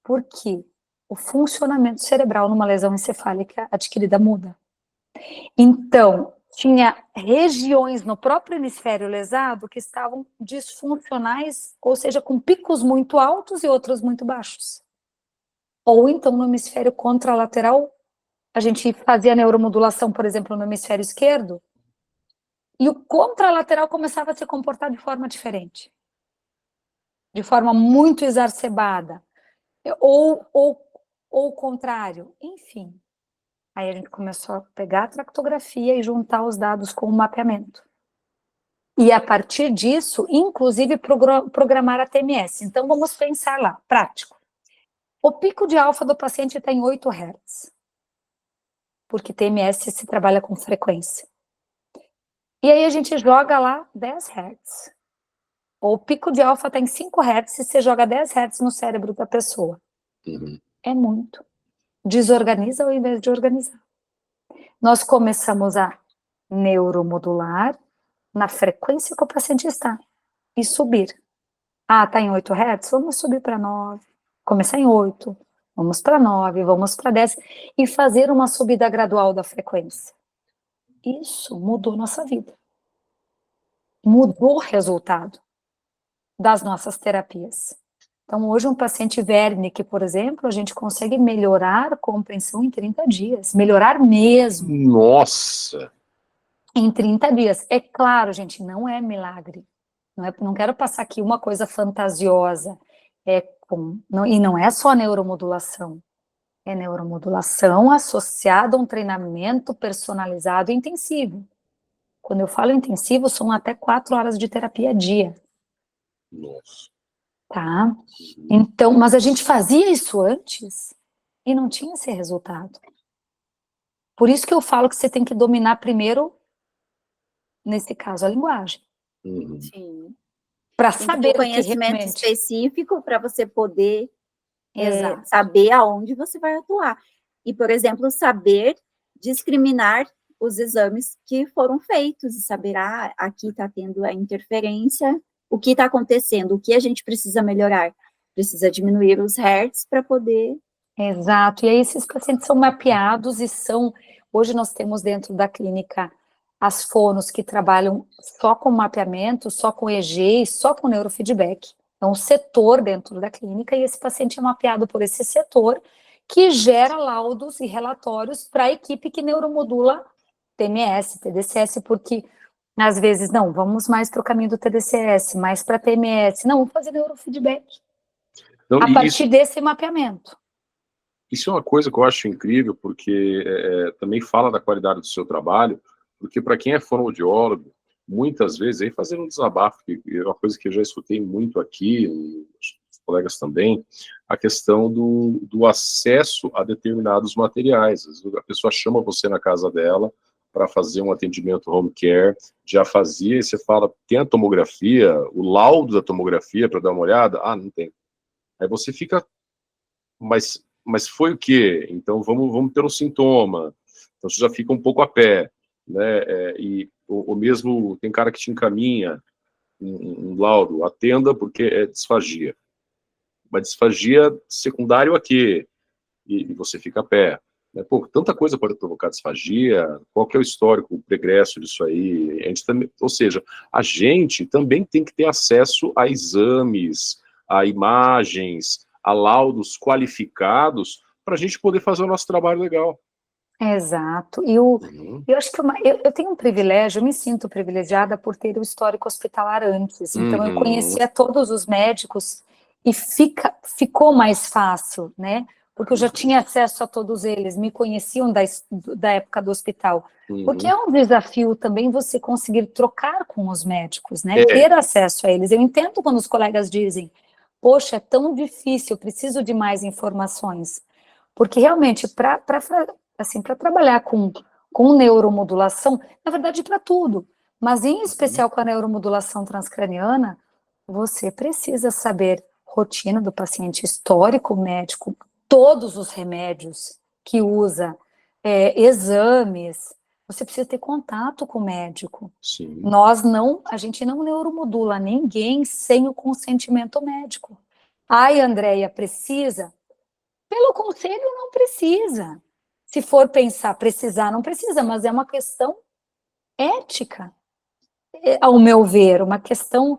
Porque o funcionamento cerebral numa lesão encefálica adquirida muda. Então, tinha regiões no próprio hemisfério lesado que estavam disfuncionais, ou seja, com picos muito altos e outros muito baixos. Ou então no hemisfério contralateral, a gente fazia neuromodulação, por exemplo, no hemisfério esquerdo, e o contralateral começava a se comportar de forma diferente. De forma muito exacerbada. Ou o contrário. Enfim. Aí a gente começou a pegar a tractografia e juntar os dados com o mapeamento. E a partir disso, inclusive, programar a TMS. Então, vamos pensar lá, prático. O pico de alfa do paciente está em 8 Hz. Porque TMS se trabalha com frequência. E aí a gente joga lá 10 Hz. O pico de alfa está em 5 Hz e você joga 10 Hz no cérebro da pessoa. É muito. Desorganiza ao invés de organizar. Nós começamos a neuromodular na frequência que o paciente está e subir. Ah, está em 8 Hz? Vamos subir para 9. Começar em 8, vamos para 9, vamos para 10 e fazer uma subida gradual da frequência. Isso mudou nossa vida. Mudou o resultado das nossas terapias. Então, hoje, um paciente Wernicke, por exemplo, a gente consegue melhorar a compreensão em 30 dias. Melhorar mesmo. Nossa! Em 30 dias. É claro, gente, não é milagre. Não quero passar aqui uma coisa fantasiosa. E não é só neuromodulação. É neuromodulação associada a um treinamento personalizado e intensivo. Quando eu falo intensivo, são até 4 horas de terapia a dia. Nossa. Tá? Então, mas a gente fazia isso antes e não tinha esse resultado. Por isso que eu falo que você tem que dominar primeiro, nesse caso, a linguagem. Sim. Para Tem que saber ter o que conhecimento realmente... específico para você poder Exato. saber aonde você vai atuar. E, por exemplo, saber discriminar os exames que foram feitos e saber, aqui está tendo a interferência, o que está acontecendo, o que a gente precisa melhorar. Precisa diminuir os hertz para poder... Exato, e aí esses pacientes são mapeados e são... Hoje nós temos dentro da clínica as fonos que trabalham só com mapeamento, só com EG e só com neurofeedback. É um setor dentro da clínica e esse paciente é mapeado por esse setor que gera laudos e relatórios para a equipe que neuromodula TMS, TDCS, porque às vezes, não, vamos mais para o caminho do TDCS, mais para TMS, não, vamos fazer neurofeedback. Então, a partir desse mapeamento. Isso é uma coisa que eu acho incrível, porque também fala da qualidade do seu trabalho, porque para quem é fonoaudiólogo, muitas vezes, aí fazendo um desabafo, que é uma coisa que eu já escutei muito aqui, os colegas também, a questão do acesso a determinados materiais. Às vezes a pessoa chama você na casa dela para fazer um atendimento home care, já fazia, e você fala, tem a tomografia, o laudo da tomografia para dar uma olhada? Ah, não tem. Aí você fica, mas foi o quê? Então vamos ter um sintoma. Então você já fica um pouco a pé, né? E o mesmo, tem cara que te encaminha um laudo, atenda porque é disfagia. Mas disfagia secundário a quê? E você fica a pé. Né? Pô, tanta coisa pode provocar disfagia, qual que é o histórico, o pregresso disso aí? A gente também, ou seja, a gente também tem que ter acesso a exames, a imagens, a laudos qualificados para a gente poder fazer o nosso trabalho legal. Exato. E eu acho que eu tenho um privilégio, eu me sinto privilegiada por ter o histórico hospitalar antes. Então, eu conhecia todos os médicos e ficou mais fácil, né? Porque eu já tinha acesso a todos eles, me conheciam da época do hospital. Porque é um desafio também você conseguir trocar com os médicos, né? Ter acesso a eles. Eu entendo quando os colegas dizem, poxa, é tão difícil, eu preciso de mais informações. Porque realmente, para trabalhar com neuromodulação, na verdade para tudo, mas em especial com a neuromodulação transcraniana, você precisa saber rotina do paciente, histórico médico, todos os remédios que usa, exames, você precisa ter contato com o médico. Sim. A gente não neuromodula ninguém sem o consentimento médico. Ai, Andréia, precisa? Pelo conselho, não precisa. Se for pensar, precisar, não precisa, mas é uma questão ética, ao meu ver, uma questão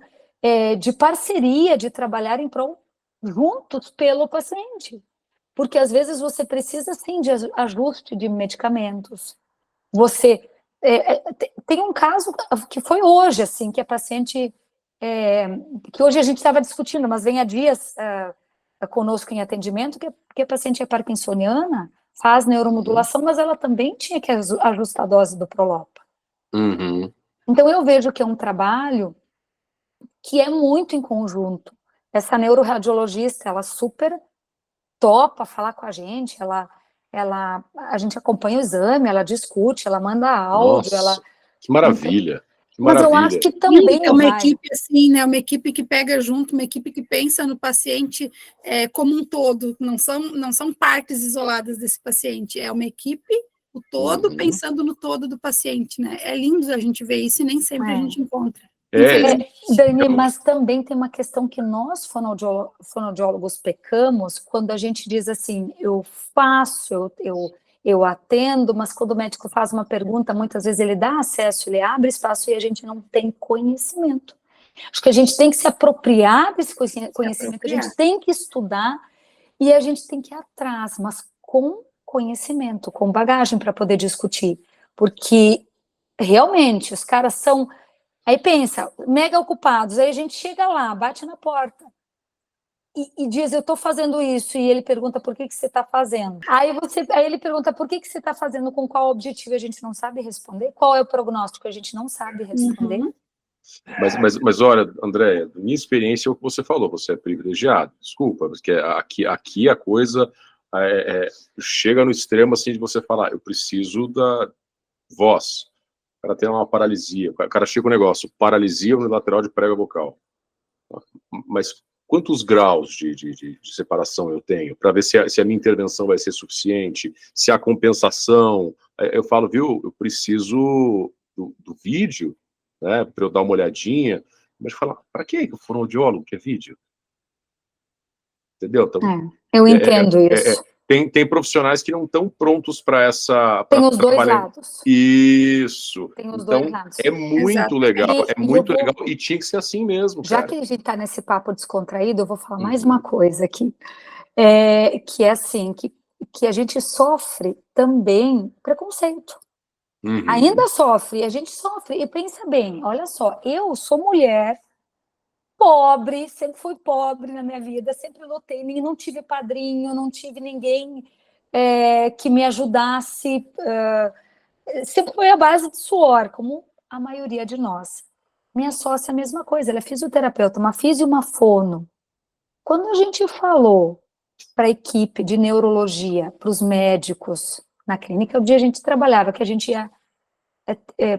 de parceria, de trabalhar em prol juntos pelo paciente. Porque às vezes você precisa sim de ajuste de medicamentos. Você tem um caso que foi hoje, assim, que a paciente, que hoje a gente estava discutindo, mas vem há dias conosco em atendimento, que a paciente é parkinsoniana, faz neuromodulação, mas ela também tinha que ajustar a dose do Prolopa. Então eu vejo que é um trabalho que é muito em conjunto. Essa neuroradiologista, ela super topa falar com a gente, a gente acompanha o exame, ela discute, ela manda áudio. Nossa, que maravilha. Mas eu acho que também é uma equipe assim, né? Uma equipe que pega junto, uma equipe que pensa no paciente como um todo. Não são partes isoladas desse paciente. É uma equipe, o todo, pensando no todo do paciente, né? É lindo a gente ver isso e nem sempre a gente encontra. Dani, mas também tem uma questão que nós, fonoaudiólogos, pecamos quando a gente diz assim, eu faço, eu atendo, mas quando o médico faz uma pergunta, muitas vezes ele dá acesso, ele abre espaço e a gente não tem conhecimento. Acho que a gente tem que se apropriar desse conhecimento, a gente tem que estudar e a gente tem que ir atrás, mas com conhecimento, com bagagem para poder discutir. Porque, realmente, os caras são... Aí pensa, mega ocupados, aí a gente chega lá, bate na porta e diz, eu estou fazendo isso, e ele pergunta, por que você está fazendo? Aí ele pergunta, por que você está fazendo, com qual objetivo, a gente não sabe responder? Qual é o prognóstico, a gente não sabe responder? Mas olha, Andréia, da minha experiência é o que você falou, você é privilegiado, desculpa, porque aqui a coisa, chega no extremo, assim, de você falar, eu preciso da voz. O cara tem uma paralisia. O cara chega com um negócio, paralisia unilateral de prega vocal. Mas quantos graus de separação eu tenho? Para ver se a minha intervenção vai ser suficiente, se há compensação. Eu falo, viu, eu preciso do vídeo, né, para eu dar uma olhadinha. Mas fala, para que o fonoaudiólogo quer vídeo? Entendeu? Então, eu entendo isso. Tem profissionais que não estão prontos para essa... Tem os dois lados. Isso. Tem os então, dois lados. é muito legal, legal, e tinha que ser assim mesmo, já cara. que a gente está nesse papo descontraído, eu vou falar mais uma coisa aqui, que é assim, que a gente sofre também preconceito. Ainda sofre, a gente sofre, e pensa bem, olha só, eu sou mulher, pobre, sempre fui pobre na minha vida, sempre lutei, não tive padrinho, não tive ninguém que me ajudasse, sempre foi a base de suor, como a maioria de nós. Minha sócia, a mesma coisa, ela é fisioterapeuta, uma fisio e uma fono. Quando a gente falou para a equipe de neurologia, para os médicos na clínica, o dia a gente trabalhava, que a gente ia...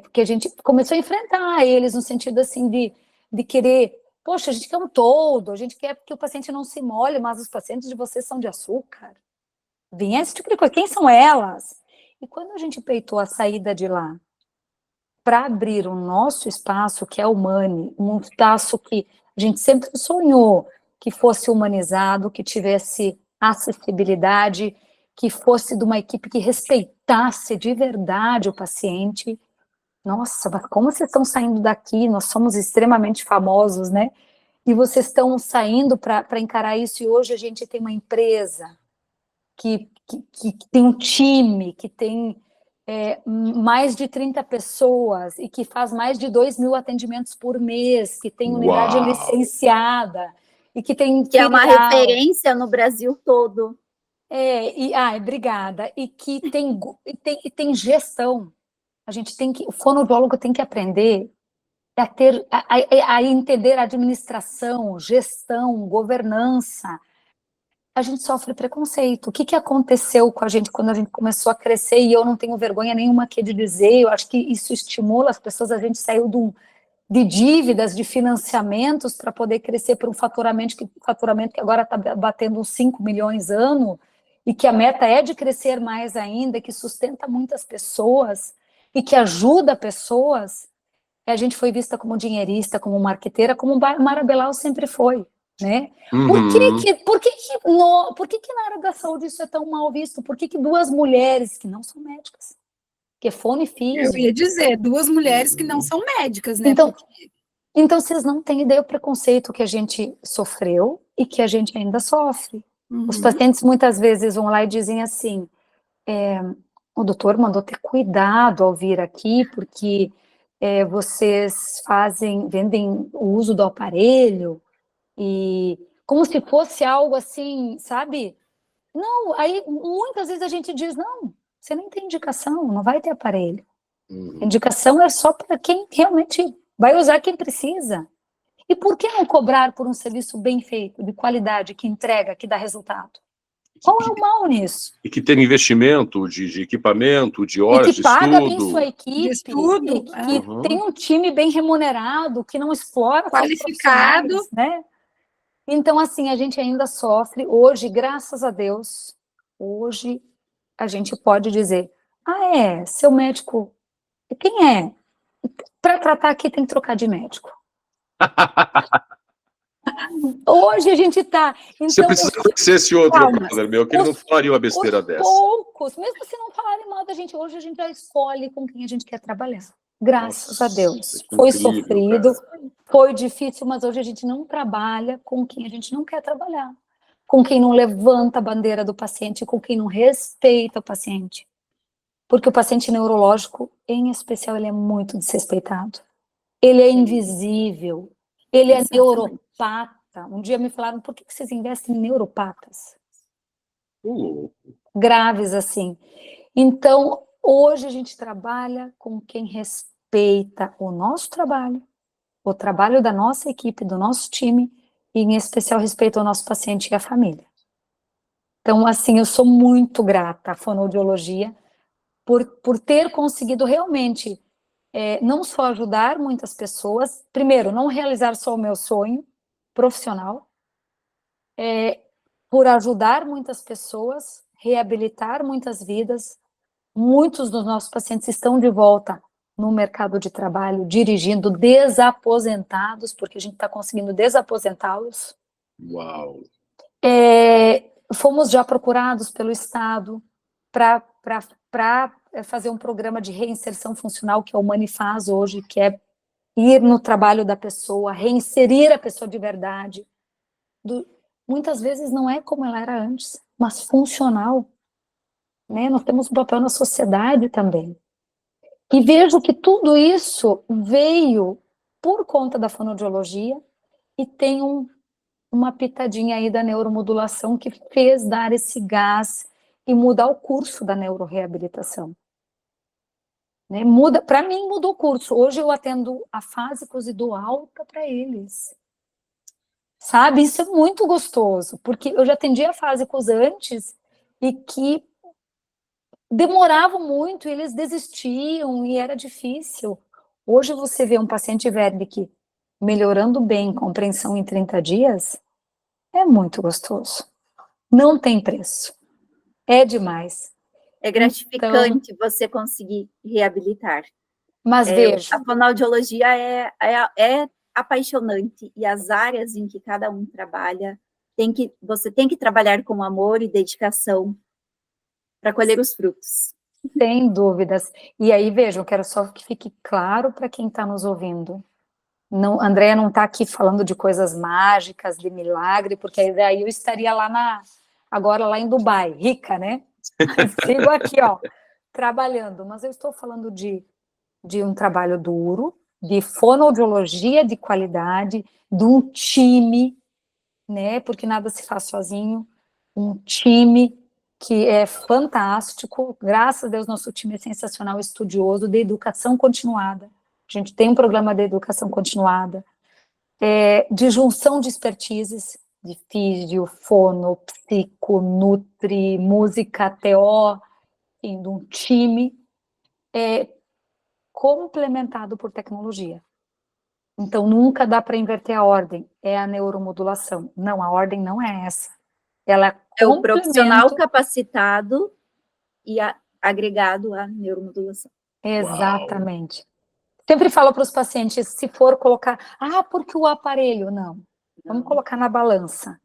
porque a gente começou a enfrentar eles no sentido assim de querer... Poxa, a gente quer um todo, a gente quer que o paciente não se molhe, mas os pacientes de vocês são de açúcar. Vinha esse tipo de coisa. Quem são elas? E quando a gente peitou a saída de lá para abrir o nosso espaço, que é o Mani, um espaço que a gente sempre sonhou que fosse humanizado, que tivesse acessibilidade, que fosse de uma equipe que respeitasse de verdade o paciente. Nossa, mas como vocês estão saindo daqui? Nós somos extremamente famosos, né? E vocês estão saindo para encarar isso, e hoje a gente tem uma empresa que tem um time, que tem mais de 30 pessoas e que faz mais de 2.000 atendimentos por mês, que tem unidade licenciada e que tem... Que é uma referência no Brasil todo. Obrigada. E que tem gestão. O fonoaudiólogo tem que aprender a entender a administração, gestão, governança. A gente sofre preconceito. O que aconteceu com a gente quando a gente começou a crescer? E eu não tenho vergonha nenhuma aqui de dizer, eu acho que isso estimula as pessoas. A gente saiu de dívidas, de financiamentos para poder crescer para um faturamento que agora está batendo uns 5 milhões ano, e que a meta é de crescer mais ainda, que sustenta muitas pessoas e que ajuda pessoas. A gente foi vista como dinheirista, como marqueteira, como Mara Belau sempre foi, né? Por que na área da saúde isso é tão mal visto? Por que duas mulheres que não são médicas, que é fono e fisio... Eu ia dizer, duas mulheres que não são médicas, né? Então vocês não têm ideia do preconceito que a gente sofreu e que a gente ainda sofre. Os pacientes muitas vezes vão lá e dizem assim, o doutor mandou ter cuidado ao vir aqui, porque vocês vendem o uso do aparelho, e como se fosse algo assim, sabe? Não, aí muitas vezes a gente diz, não, você nem tem indicação, não vai ter aparelho. Indicação é só para quem realmente vai usar, quem precisa. E por que não cobrar por um serviço bem feito, de qualidade, que entrega, que dá resultado? Qual é o mal nisso? E que tem investimento de equipamento, de horas de estudo. E que paga bem sua equipe, que tem um time bem remunerado, que não explora... Qualificado. Né? Então, assim, a gente ainda sofre. Hoje, graças a Deus, hoje a gente pode dizer, seu médico, quem é? Para tratar aqui tem que trocar de médico. Hoje a gente está... Então, você precisa conhecer esse outro brother meu, que ele não falaria uma besteira dessa. Poucos, mesmo se não falarem mal da gente, hoje a gente já escolhe com quem a gente quer trabalhar. Graças a Deus. Foi sofrido, foi difícil, mas hoje a gente não trabalha com quem a gente não quer trabalhar. Com quem não levanta a bandeira do paciente, com quem não respeita o paciente. Porque o paciente neurológico, em especial, ele é muito desrespeitado. Ele é invisível. Ele é neuropata. Um dia me falaram, por que vocês investem em neuropatas? Graves assim. Então, hoje a gente trabalha com quem respeita o nosso trabalho, o trabalho da nossa equipe, do nosso time, e em especial respeita o nosso paciente e a família. Então, assim, eu sou muito grata à fonoaudiologia por ter conseguido realmente não só ajudar muitas pessoas, primeiro, não realizar só o meu sonho profissional, por ajudar muitas pessoas, reabilitar muitas vidas. Muitos dos nossos pacientes estão de volta no mercado de trabalho, dirigindo, desaposentados, porque a gente está conseguindo desaposentá-los. Uau! Fomos já procurados pelo Estado para fazer um programa de reinserção funcional, que a Humane faz hoje, que é ir no trabalho da pessoa, reinserir a pessoa de verdade. Muitas vezes não é como ela era antes, mas funcional. Né? Nós temos um papel na sociedade também. E vejo que tudo isso veio por conta da fonoaudiologia e tem uma pitadinha aí da neuromodulação que fez dar esse gás e mudar o curso da neuroreabilitação. Né? Para mim, mudou o curso. Hoje eu atendo afásicos e dou alta para eles. Sabe? Isso é muito gostoso, porque eu já atendi afásicos antes e que demoravam muito, e eles desistiam, e era difícil. Hoje você vê um paciente VERB melhorando bem, compreensão em 30 dias, é muito gostoso. Não tem preço. É demais. É gratificante você conseguir reabilitar. Mas veja... A fonoaudiologia é apaixonante, e as áreas em que cada um trabalha, você tem que trabalhar com amor e dedicação para colher os frutos. Sem dúvidas. E aí, vejam, quero só que fique claro para quem está nos ouvindo. Não, Andréa não está aqui falando de coisas mágicas, de milagre, porque aí eu estaria agora lá em Dubai, rica, né? Sigo aqui, ó, trabalhando. Mas eu estou falando de um trabalho duro, de fonoaudiologia de qualidade, de um time, né? Porque nada se faz sozinho. Um time que é fantástico, graças a Deus nosso time é sensacional, estudioso, de educação continuada. A gente tem um programa de educação continuada, de junção de expertises, de físio, fono, psico, nutri, música, TO, enfim, de um time complementado por tecnologia. Então, nunca dá para inverter a ordem, é a neuromodulação. Não, a ordem não é essa. Ela é o profissional capacitado e agregado à neuromodulação. Exatamente. Uau. Sempre falo para os pacientes, se for colocar, porque o aparelho, não. Vamos colocar na balança.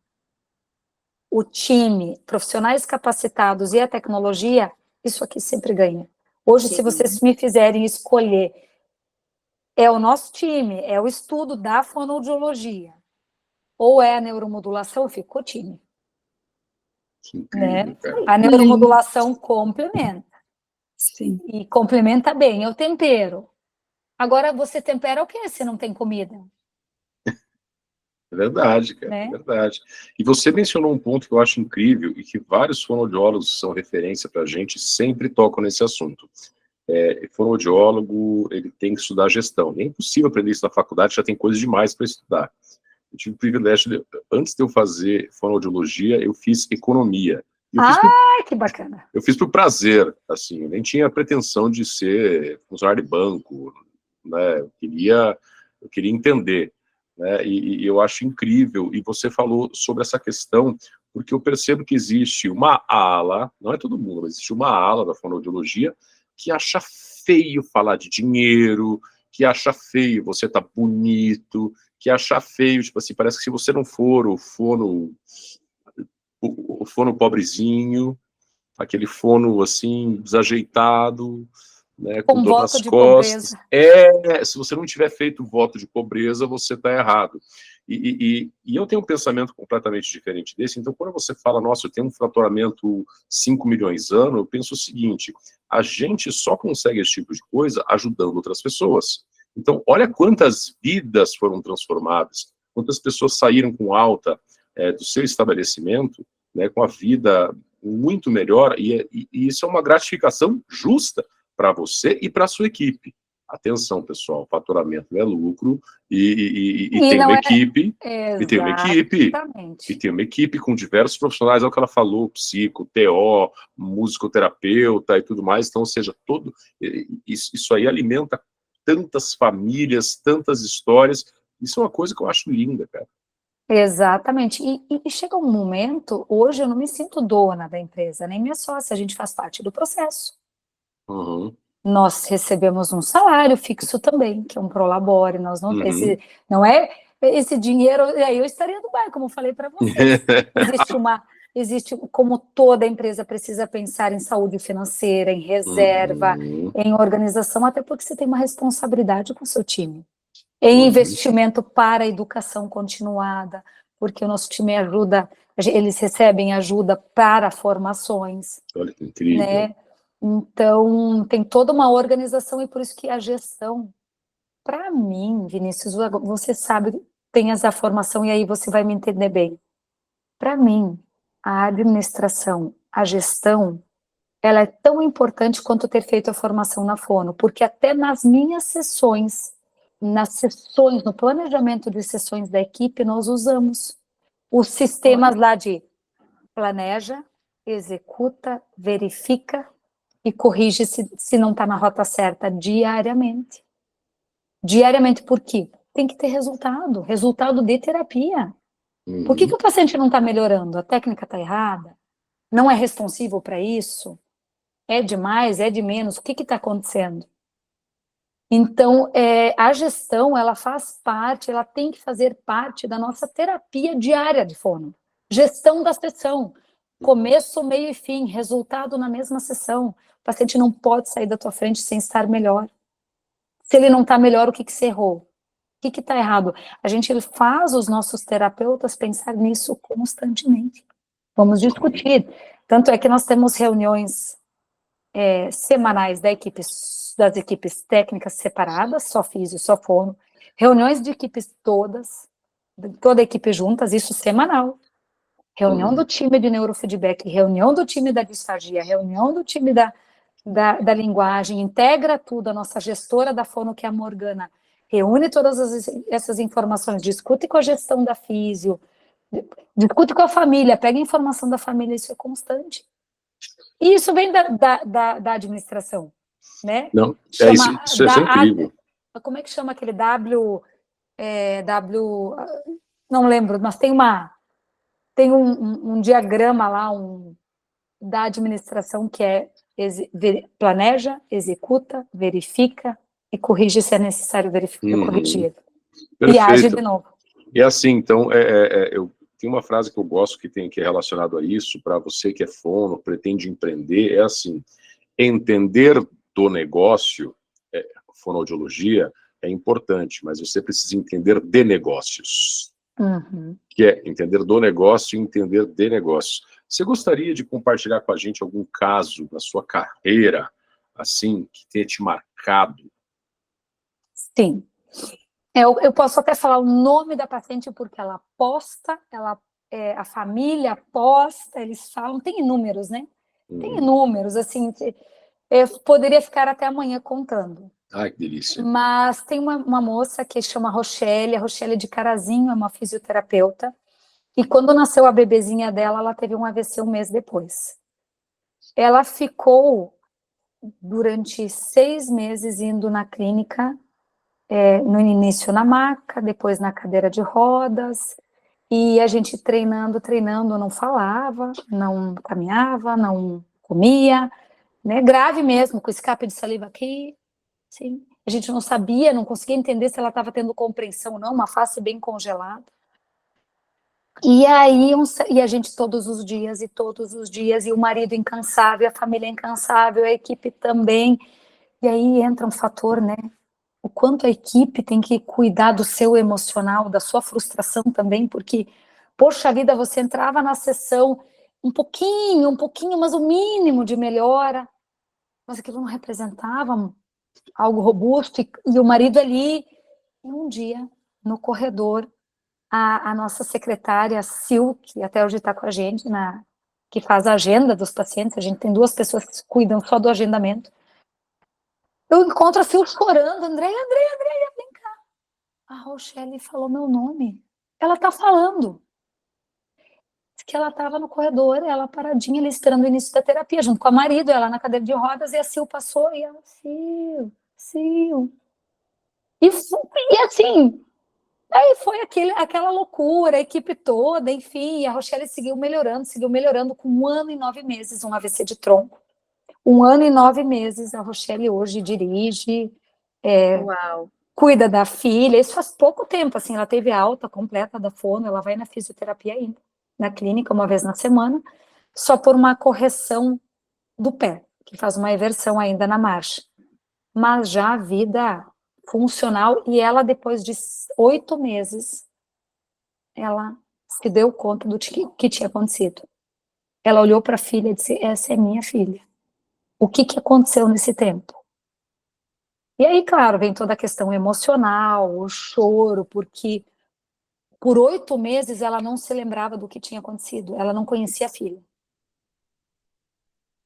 O time, profissionais capacitados e a tecnologia, isso aqui sempre ganha. Hoje, se vocês me fizerem escolher, é o nosso time, é o estudo da fonoaudiologia, ou é a neuromodulação, eu fico com o time. Né? A neuromodulação complementa. Sim. E complementa bem, é o tempero. Agora, você tempera o quê se não tem comida? É verdade, cara, né? É verdade. E você mencionou um ponto que eu acho incrível e que vários fonoaudiólogos são referência para a gente, sempre tocam nesse assunto. Fonoaudiólogo, ele tem que estudar gestão. É impossível aprender isso na faculdade, já tem coisa demais para estudar. Eu tive o privilégio, antes de eu fazer fonoaudiologia, eu fiz economia. Que bacana! Eu fiz por prazer, assim, eu nem tinha pretensão de ser funcionário de banco, né? Eu queria entender, né? E eu acho incrível, e você falou sobre essa questão, porque eu percebo que existe uma ala, não é todo mundo, mas existe uma ala da fonoaudiologia que acha feio falar de dinheiro, que acha feio você tá bonito, que acha feio, tipo assim, parece que se você não for o fono pobrezinho, aquele fono, assim, desajeitado, né, com dor nas costas. Se você não tiver feito voto de pobreza, você tá errado. E eu tenho um pensamento completamente diferente desse, então quando você fala, nossa, eu tenho um faturamento 5 milhões ano, eu penso o seguinte, a gente só consegue esse tipo de coisa ajudando outras pessoas. Então, olha quantas vidas foram transformadas, quantas pessoas saíram com alta do seu estabelecimento, né, com a vida muito melhor, e isso é uma gratificação justa para você e para a sua equipe. Atenção, pessoal, faturamento não é lucro, e tem uma equipe, e tem uma equipe, e tem uma equipe com diversos profissionais, é o que ela falou, psico, TO, musicoterapeuta e tudo mais, então, ou seja, isso aí alimenta tantas famílias, tantas histórias, isso é uma coisa que eu acho linda, cara. Exatamente, e chega um momento, hoje eu não me sinto dona da empresa, nem minha sócia, a gente faz parte do processo. Uhum. Nós recebemos um salário fixo também, que é um prolabore, nós não, não é esse dinheiro, aí eu estaria no bar, como eu falei para vocês. Existe, como toda empresa precisa pensar em saúde financeira, em reserva, em organização, até porque você tem uma responsabilidade com o seu time. Em investimento para a educação continuada, porque o nosso time ajuda, eles recebem ajuda para formações. Olha que incrível. Né? Então, tem toda uma organização e por isso que a gestão, para mim, Vinícius, você sabe, tem essa formação e aí você vai me entender bem. Para mim, a administração, a gestão, ela é tão importante quanto ter feito a formação na Fono, porque até nas minhas sessões, no planejamento de sessões da equipe, nós usamos os sistemas lá de planeja, executa, verifica, e corrige se não está na rota certa diariamente. Diariamente, por quê? Tem que ter resultado de terapia. Por que o paciente não está melhorando? A técnica está errada? Não é responsível para isso? É de mais? É de menos? O que está acontecendo? Então, a gestão, ela faz parte, ela tem que fazer parte da nossa terapia diária de fono. Gestão da sessão. Começo, meio e fim, resultado na mesma sessão. O paciente não pode sair da tua frente sem estar melhor. Se ele não está melhor, o que você errou? O que está errado? A gente faz os nossos terapeutas pensar nisso constantemente. Vamos discutir. Tanto é que nós temos reuniões semanais das equipes técnicas separadas, só físio, só fono. Reuniões de equipes toda a equipe juntas, isso semanal. Reunião do time de neurofeedback, reunião do time da disfagia, reunião do time da linguagem, integra tudo, a nossa gestora da fono, que é a Morgana, reúne todas essas informações, discute com a gestão da físio, discute com a família, pega a informação da família, isso é constante. E isso vem da administração, né? Não, isso é incrível. Como é que chama aquele não lembro, mas tem um diagrama lá da administração que é planeja, executa, verifica e corrige se é necessário corrigir. Perfeito. E age de novo. E assim, então, eu tenho uma frase que eu gosto que é relacionado a isso, para você que é fono, pretende empreender, é assim: entender do negócio, fonoaudiologia, é importante, mas você precisa entender de negócios. Que é entender do negócio e entender de negócios. Você gostaria de compartilhar com a gente algum caso da sua carreira, assim, que tenha te marcado? Sim. Eu posso até falar o nome da paciente porque ela posta, a família posta, eles falam, tem inúmeros, né? Tem inúmeros, assim, eu poderia ficar até amanhã contando. Ai, que delícia. Mas tem uma moça que chama Rochelle, a Rochelle de Carazinho, é uma fisioterapeuta, e quando nasceu a bebezinha dela, ela teve um AVC um mês depois. Ela ficou durante 6 meses indo na clínica, no início na maca, depois na cadeira de rodas, e a gente treinando, não falava, não caminhava, não comia, né, grave mesmo, com escape de saliva aqui, sim. A gente não sabia, não conseguia entender se ela estava tendo compreensão ou não, uma face bem congelada. E aí, e a gente todos os dias, e o marido incansável, a família incansável, a equipe também, e aí entra um fator, né, o quanto a equipe tem que cuidar do seu emocional, da sua frustração também, porque, poxa vida, você entrava na sessão um pouquinho, mas o mínimo de melhora, mas aquilo não representava algo robusto, e o marido ali, e um dia, no corredor, a nossa secretária, Sil, que até hoje está com a gente, que faz a agenda dos pacientes, a gente tem 2 pessoas que cuidam só do agendamento, Eu encontro a Sil chorando, Andréia, vem cá. A Rochelle falou meu nome. Ela tá falando. Diz que ela estava no corredor, ela paradinha ali esperando o início da terapia, junto com a marido, ela na cadeira de rodas, e a Sil passou, e ela, Sil. E assim, aí foi aquela loucura, a equipe toda, enfim, e a Rochelle seguiu melhorando com 1 ano e 9 meses, um AVC de tronco. 1 ano e 9 meses, a Rochelle hoje dirige, Uau. cuida da filha, isso faz pouco tempo, assim, ela teve a alta completa da fono, ela vai na fisioterapia ainda, na clínica, uma vez na semana, só por uma correção do pé, que faz uma eversão ainda na marcha. Mas já a vida funcional, e ela, depois de 8 meses, ela se deu conta do que tinha acontecido. Ela olhou para a filha e disse, essa é minha filha. O que aconteceu nesse tempo? E aí, claro, vem toda a questão emocional, o choro, porque por 8 meses ela não se lembrava do que tinha acontecido, ela não conhecia a filha.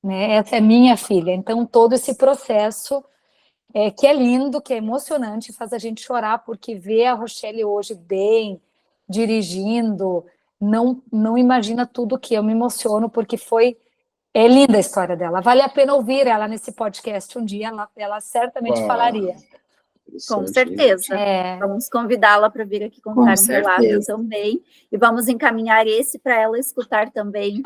Né? Essa é minha filha. Então, todo esse processo, que é lindo, que é emocionante, faz a gente chorar, porque ver a Rochelle hoje bem, dirigindo, não imagina tudo que eu me emociono, porque é linda a história dela. Vale a pena ouvir ela nesse podcast um dia, ela certamente falaria. Com certeza. Vamos convidá-la para vir aqui contar um relato também. E vamos encaminhar esse para ela escutar também.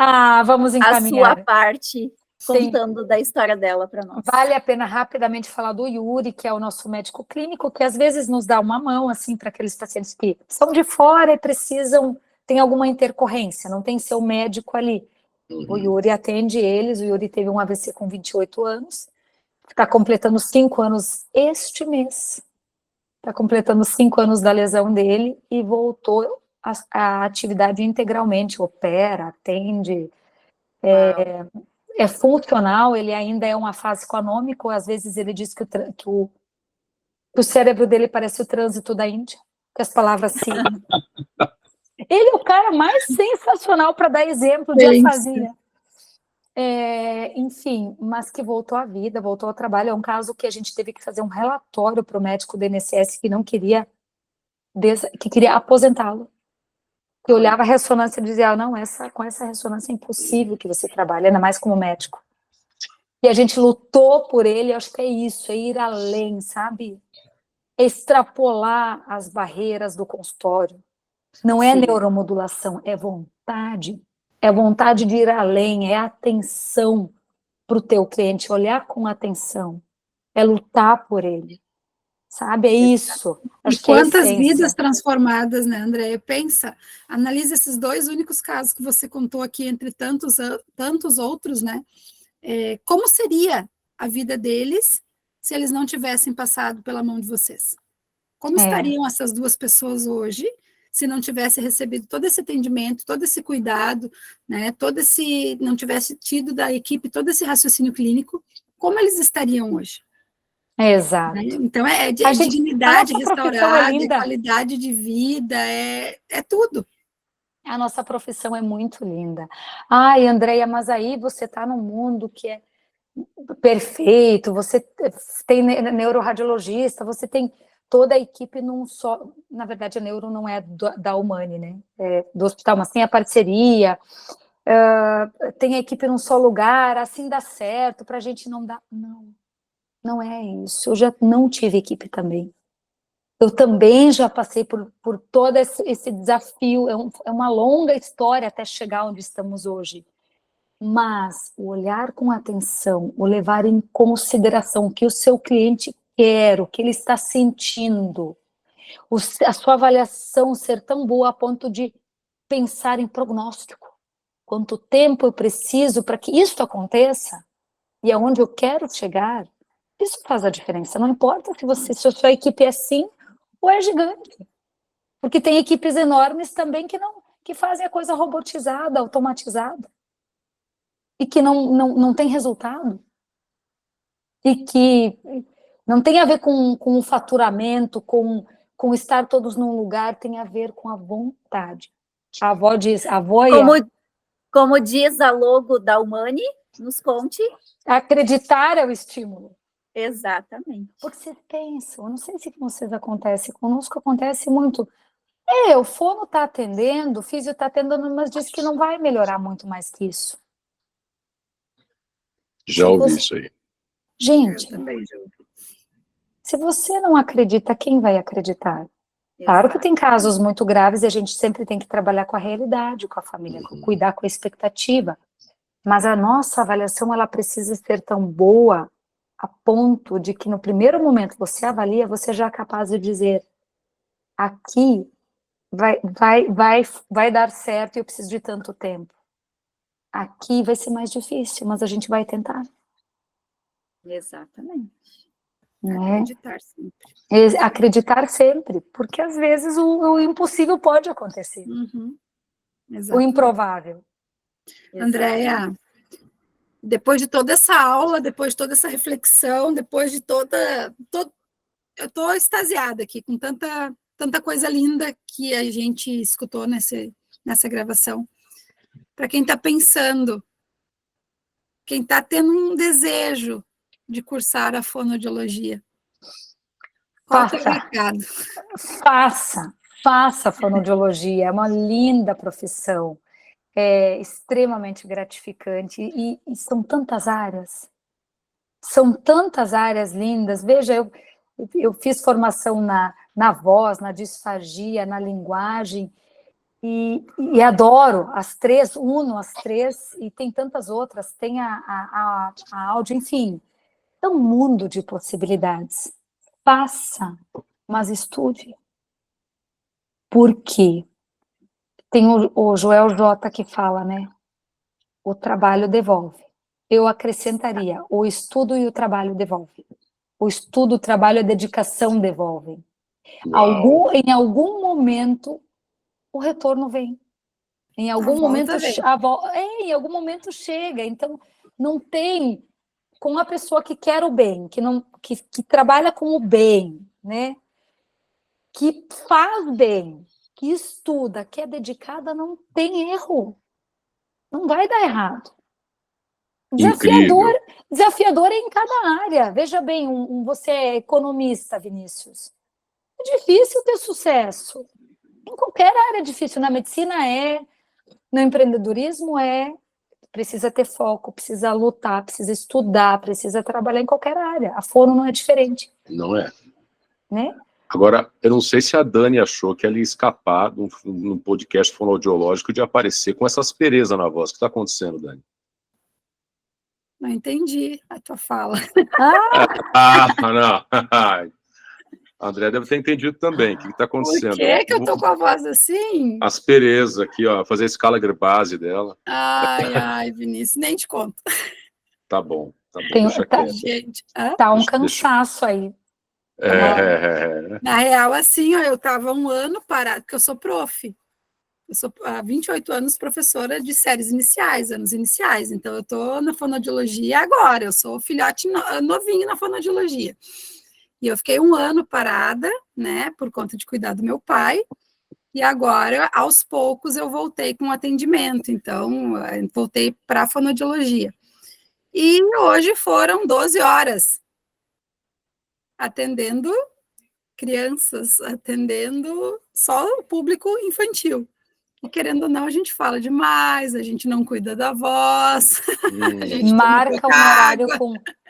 Vamos encaminhar. A sua parte, contando da história dela para nós. Vale a pena rapidamente falar do Yuri, que é o nosso médico clínico, que às vezes nos dá uma mão, assim, para aqueles pacientes que são de fora e tem alguma intercorrência, não tem seu médico ali. O Yuri atende eles, o Yuri teve um AVC com 28 anos, está completando 5 anos este mês, está completando 5 anos da lesão dele e voltou à atividade integralmente, opera, atende, é funcional, ele ainda é um afásico anômico, às vezes ele diz que o cérebro dele parece o trânsito da Índia, que as palavras se... Ele é o cara mais sensacional para dar exemplo de afasia. Enfim, mas que voltou à vida, voltou ao trabalho. É um caso que a gente teve que fazer um relatório para o médico do INSS que não queria, que queria aposentá-lo. Que olhava a ressonância e dizia, não, com essa ressonância é impossível que você trabalhe, ainda mais como médico. E a gente lutou por ele, acho que é isso, é ir além, sabe? É extrapolar as barreiras do consultório. Não é neuromodulação, é vontade de ir além, é atenção para o teu cliente, olhar com atenção, é lutar por ele, sabe? É isso. E quantas vidas transformadas, né, Andréia? Pensa, analisa esses 2 únicos casos que você contou aqui, entre tantos outros, né? Como seria a vida deles se eles não tivessem passado pela mão de vocês? Como estariam essas 2 pessoas hoje se não tivesse recebido todo esse atendimento, todo esse cuidado, né, não tivesse tido da equipe todo esse raciocínio clínico, como eles estariam hoje? Exato. Né? Então, dignidade restaurada, qualidade de vida, é tudo. A nossa profissão é muito linda. Ai, Andréia, mas aí você está num mundo que é perfeito, você tem neuroradiologista, você tem toda a equipe num só, na verdade a neuro não é da Humane, né, do hospital, mas tem a parceria, tem a equipe num só lugar, assim dá certo, para a gente não dar, não é isso, eu já não tive equipe também, eu também já passei por todo esse desafio, é uma longa história até chegar onde estamos hoje, mas o olhar com atenção, o levar em consideração o que o seu cliente quer, o que ele está sentindo, a sua avaliação ser tão boa a ponto de pensar em prognóstico. Quanto tempo eu preciso para que isso aconteça e aonde eu quero chegar, isso faz a diferença. Não importa se a sua equipe é assim ou é gigante. Porque tem equipes enormes também que fazem a coisa robotizada, automatizada. E que não tem resultado. E que não tem a ver com o faturamento, com estar todos num lugar, tem a ver com a vontade. A avó diz... Como diz a logo da Humane, nos conte. Acreditar é o estímulo. Exatamente. Porque vocês pensam, eu não sei se com vocês acontece, conosco acontece muito. O fono está atendendo, o físio está atendendo, mas diz que não vai melhorar muito mais que isso. Já ouvi isso aí. Gente, Eu também já ouvi. se você não acredita, quem vai acreditar? Claro que tem casos muito graves e a gente sempre tem que trabalhar com a realidade, com a família, cuidar com a expectativa. Mas a nossa avaliação, ela precisa ser tão boa a ponto de que no primeiro momento você avalia, você já é capaz de dizer, aqui vai dar certo e eu preciso de tanto tempo. Aqui vai ser mais difícil, mas a gente vai tentar. Exatamente. Né? Acreditar sempre. Acreditar sempre, porque às vezes o impossível pode acontecer. Uhum. O Exatamente. improvável. Andréia, depois de toda essa aula, depois de toda essa reflexão, depois de eu estou extasiada aqui com tanta coisa linda que a gente escutou nessa gravação. Para quem está pensando, quem está tendo um desejo de cursar a fonoaudiologia, qual é o teu recado? Faça a fonoaudiologia, é uma linda profissão, é extremamente gratificante e são tantas áreas lindas. Veja, eu fiz formação na voz, na disfagia, na linguagem e adoro as três, uno as três e tem tantas outras, tem a áudio, enfim, é um mundo de possibilidades. Faça, mas estude. Por quê? Tem o Joel J que fala, né? O trabalho devolve. Eu acrescentaria, o estudo e o trabalho devolvem. O estudo, o trabalho, a dedicação devolvem. Em algum momento, o retorno vem. Em algum momento chega. Então, não tem... Com a pessoa que quer o bem, que trabalha com o bem, né? Que faz bem, que estuda, que é dedicada, não tem erro. Não vai dar errado. Desafiador é em cada área. Veja bem, você é economista, Vinícius. É difícil ter sucesso. Em qualquer área é difícil. Na medicina no empreendedorismo precisa ter foco, precisa lutar, precisa estudar, precisa trabalhar em qualquer área. A fono não é diferente. Não é. Né? Agora, eu não sei se a Dani achou que ela ia escapar num podcast fonoaudiológico de aparecer com essa aspereza na voz. O que está acontecendo, Dani? Não entendi a tua fala. Não. A André deve ter entendido também. O que está acontecendo? Por que eu tô com a voz assim? Aspereza aqui, ó. Fazer a escala base dela. Ai, Vinícius, nem te conto. Tá bom. Deixa quieto. Gente, tá um cansaço aí. Na real, assim, ó, eu estava um ano parada, porque eu sou prof. Eu sou há 28 anos professora de séries iniciais, anos iniciais. Então, eu estou na fonoaudiologia agora. Eu sou filhote novinho na fonoaudiologia. E eu fiquei um ano parada, né, por conta de cuidar do meu pai. E agora, aos poucos, eu voltei com atendimento. Então, eu voltei para a fonoaudiologia. E hoje foram 12 horas atendendo crianças, atendendo só o público infantil. E, querendo ou não, a gente fala demais, a gente não cuida da voz.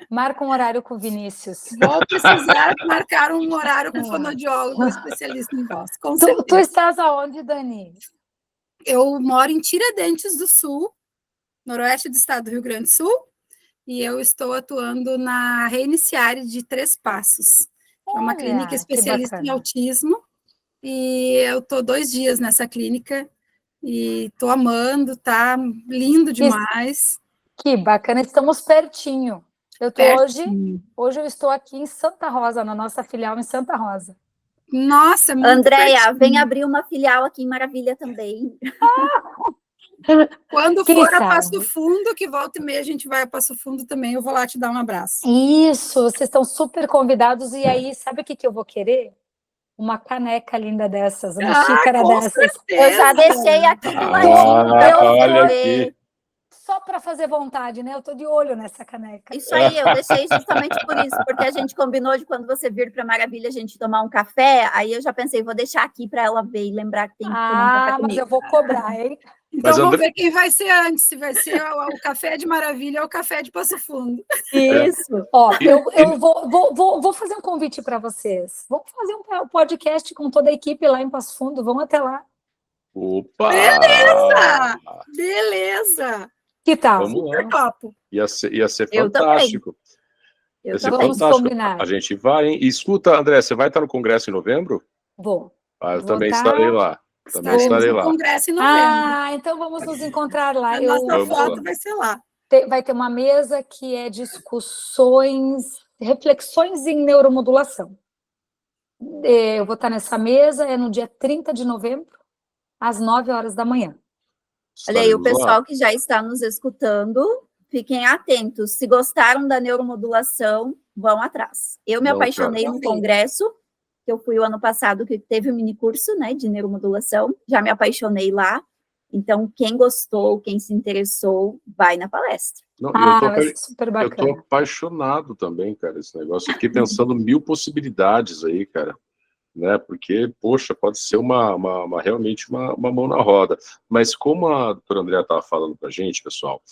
Marca um horário com o Vinícius. Vou precisar marcar um horário com o fonoaudiólogo especialista em voz, com certeza. Tu estás aonde, Dani? Eu moro em Tiradentes do Sul, noroeste do estado do Rio Grande do Sul, e eu estou atuando na Reiniciare de Três Passos, que é uma clínica especialista em autismo, e eu estou 2 dias nessa clínica, e estou amando, tá lindo demais. Que bacana, estamos pertinho. Hoje eu estou aqui em Santa Rosa, na nossa filial em Santa Rosa. Nossa, muito Andréia, vem abrir uma filial aqui em Maravilha também. Quando for a Passo Fundo, que volta e meia a gente vai a Passo Fundo também, eu vou lá te dar um abraço. Isso, vocês estão super convidados. E aí, sabe o que eu vou querer? Uma caneca linda dessas, uma xícara dessas. Eu já deixei aqui do ladinho. Olha aqui. só para fazer vontade, né? Eu tô de olho nessa caneca. Isso aí, eu deixei justamente por isso, porque a gente combinou de quando você vir para Maravilha a gente tomar um café, aí eu já pensei, vou deixar aqui para ela ver e lembrar que tem que tomar um café comigo. Mas eu vou cobrar, hein? Então vamos ver quem vai ser antes, se vai ser o café de Maravilha ou o café de Passo Fundo. Isso. Ó, eu vou fazer um convite para vocês. Vamos fazer um podcast com toda a equipe lá em Passo Fundo. Vamos até lá. Opa! Beleza! Que tal? Super top. Ia ser fantástico. Ia ser fantástico. Combinar. A gente vai, hein? E escuta, André, você vai estar no congresso em novembro? Vou. Eu também estarei lá. Também estarei lá. Congresso em novembro. Então vamos nos encontrar lá. A nossa foto vai ser lá. Vai ter uma mesa que é discussões, reflexões em neuromodulação. Eu vou estar nessa mesa, é no dia 30 de novembro, às 9 horas da manhã. Olha aí, o pessoal que já está nos escutando, fiquem atentos. Se gostaram da neuromodulação, vão atrás. Eu me apaixonei no congresso, que eu fui o ano passado, que teve um mini curso, né, de neuromodulação, já me apaixonei lá. Então, quem gostou, quem se interessou, vai na palestra. Vai ser super bacana. Eu tô apaixonado também, cara, esse negócio. Eu fiquei pensando 1000 possibilidades aí, cara. Né, porque, poxa, pode ser realmente uma mão na roda. Mas como a doutora Andréa estava falando para a gente, pessoal,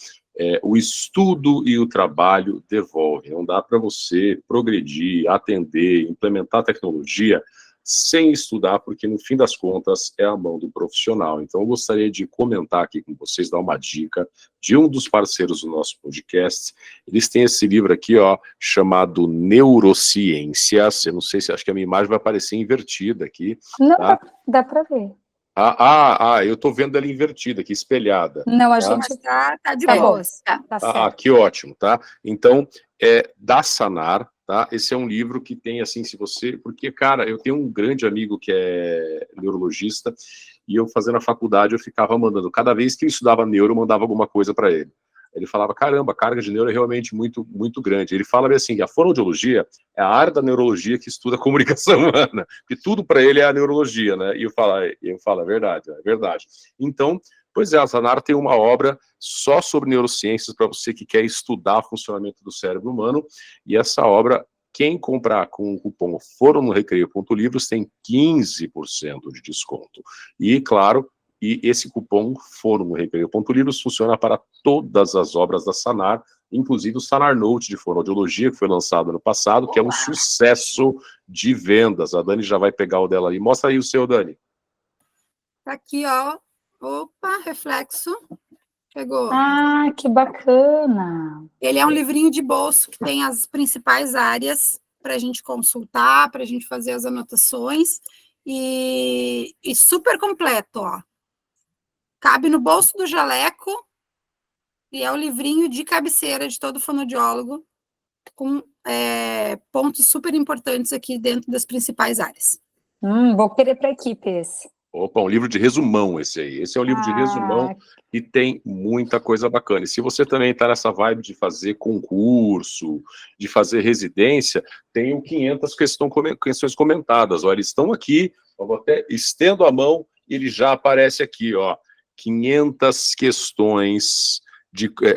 o estudo e o trabalho devolvem. Não dá para você progredir, atender, implementar tecnologia sem estudar, porque no fim das contas é a mão do profissional. Então eu gostaria de comentar aqui com vocês, dar uma dica de um dos parceiros do nosso podcast. Eles têm esse livro aqui, ó, chamado Neurociências. Eu não sei se, acho que a minha imagem vai aparecer invertida aqui. Não, tá? Dá para ver. Eu tô vendo ela invertida aqui, espelhada. Não, a gente tá de boas. Que ótimo, tá? Então, da Sanar, tá? Esse é um livro que tem, assim, se você... Porque, cara, eu tenho um grande amigo que é neurologista, e eu, fazendo a faculdade, eu ficava mandando... Cada vez que eu estudava neuro, eu mandava alguma coisa para ele. Ele falava, caramba, a carga de neuro é realmente muito, muito grande. Ele fala assim, a fonoaudiologia é a área da neurologia que estuda a comunicação humana, porque tudo para ele é a neurologia, né? E eu falo, é verdade. Então, pois é, a Sanar tem uma obra só sobre neurociências para você que quer estudar o funcionamento do cérebro humano, e essa obra, quem comprar com o cupom Foro no Recreio.livros tem 15% de desconto. E, claro, esse cupom Foro no Recreio.livros funciona para todas as obras da Sanar, inclusive o Sanar Note de fonoaudiologia, que foi lançado ano passado, que é um sucesso de vendas. A Dani já vai pegar o dela aí. Mostra aí o seu, Dani. Tá aqui, ó. Opa, reflexo. Pegou. Que bacana. Ele é um livrinho de bolso que tem as principais áreas para a gente consultar, para a gente fazer as anotações. E super completo, ó. Cabe no bolso do jaleco e é o livrinho de cabeceira de todo fonoaudiólogo, com pontos super importantes aqui dentro das principais áreas. Vou querer para a equipe esse. Opa, um livro de resumão esse aí. Esse é um livro de resumão e tem muita coisa bacana. E se você também está nessa vibe de fazer concurso, de fazer residência, tem o 500 questões comentadas. Olha, eles estão aqui, eu até estendo a mão e ele já aparece aqui, ó. 500 questões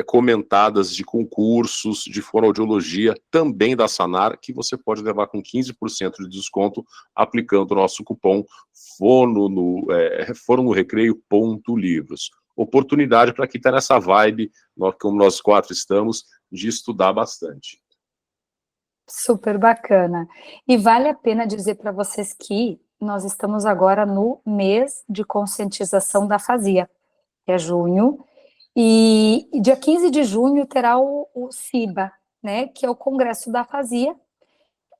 comentadas de concursos de fonoaudiologia, também da Sanar, que você pode levar com 15% de desconto aplicando o nosso cupom Fono no Recreio.livros. Oportunidade para quem está nessa vibe, como nós 4 estamos, de estudar bastante. Super bacana. E vale a pena dizer para vocês que nós estamos agora no mês de conscientização da afasia, que é junho, e dia 15 de junho terá o CIBA, né, que é o Congresso da Afasia,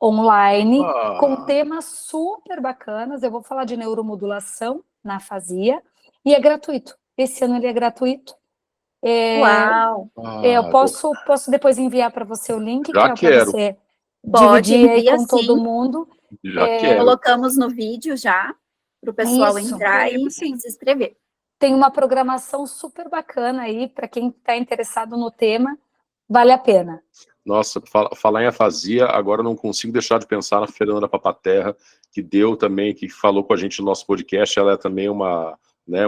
online, com temas super bacanas. Eu vou falar de neuromodulação na afasia, e é gratuito. Esse ano ele é gratuito. Uau! Eu posso depois enviar para você o link, Já que é para você dividir aí com todo mundo. Colocamos no vídeo já, para o pessoal entrar e se inscrever. Tem uma programação super bacana aí, para quem está interessado no tema, vale a pena. Nossa, falar em afasia, agora eu não consigo deixar de pensar na Fernanda Papaterra, que falou com a gente no nosso podcast. Ela é também uma né?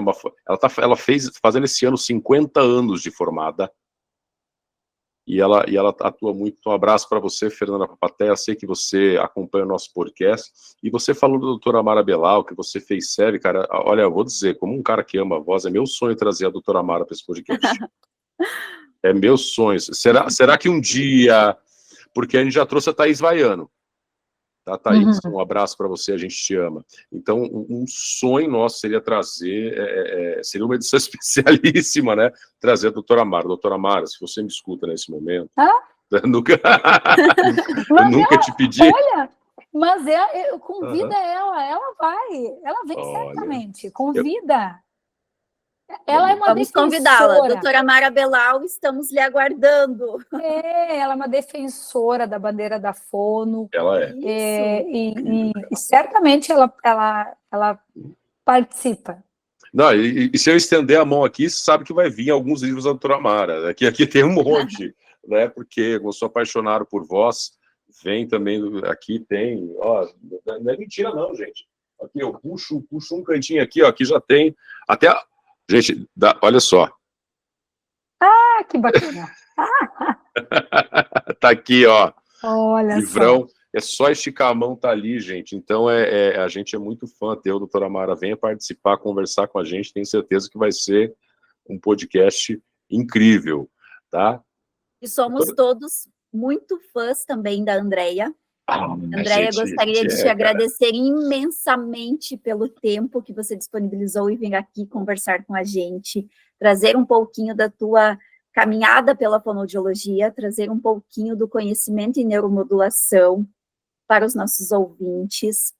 Ela fez, fazendo esse ano 50 anos de formada, e ela atua muito. Um abraço para você, Fernanda Papatea, sei que você acompanha o nosso podcast, e você falou da doutora Amara Belal, que você fez série, cara, olha, eu vou dizer, como um cara que ama a voz, é meu sonho trazer a doutora Amara para esse podcast. É meu sonho. Será que um dia, porque a gente já trouxe a Thaís Vaiano, tá, Thaís? Um abraço para você, a gente te ama. Então, um sonho nosso seria trazer, seria uma edição especialíssima, né? Trazer a doutora Amara. Doutora Amara, se você me escuta nesse momento, eu nunca te pedi. Olha, mas convida ela vem certamente, convida. Ela é uma Vamos convidá-la, doutora Amara Belal, estamos lhe aguardando. Ela é uma defensora da bandeira da Fono. Ela é. E certamente ela participa. Não, e se eu estender a mão aqui, você sabe que vai vir alguns livros da doutora Amara. Aqui tem um monte, né? Porque eu sou apaixonado por voz. Vem também, aqui tem... Ó, não é mentira não, gente. Aqui eu puxo um cantinho aqui, ó, aqui já tem... Até... Gente, olha só. Ah, que bacana. Tá aqui, ó. Olha livrão. Só. É só esticar a mão, tá ali, gente. Então, a gente é muito fã. A doutora Amara, venha participar, conversar com a gente. Tenho certeza que vai ser um podcast incrível, tá? E somos todos muito fãs também da Andréia. Andréia, gostaria de te agradecer imensamente pelo tempo que você disponibilizou e vir aqui conversar com a gente, trazer um pouquinho da tua caminhada pela fonoaudiologia, trazer um pouquinho do conhecimento em neuromodulação para os nossos ouvintes,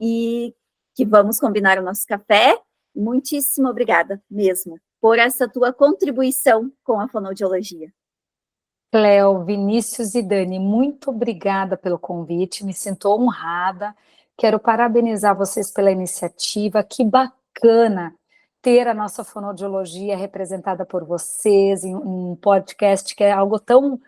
e que vamos combinar o nosso café. Muitíssimo obrigada mesmo por essa tua contribuição com a fonoaudiologia. Cléo, Vinícius e Dani, muito obrigada pelo convite, me sinto honrada, quero parabenizar vocês pela iniciativa, que bacana ter a nossa fonoaudiologia representada por vocês em um podcast que é algo tão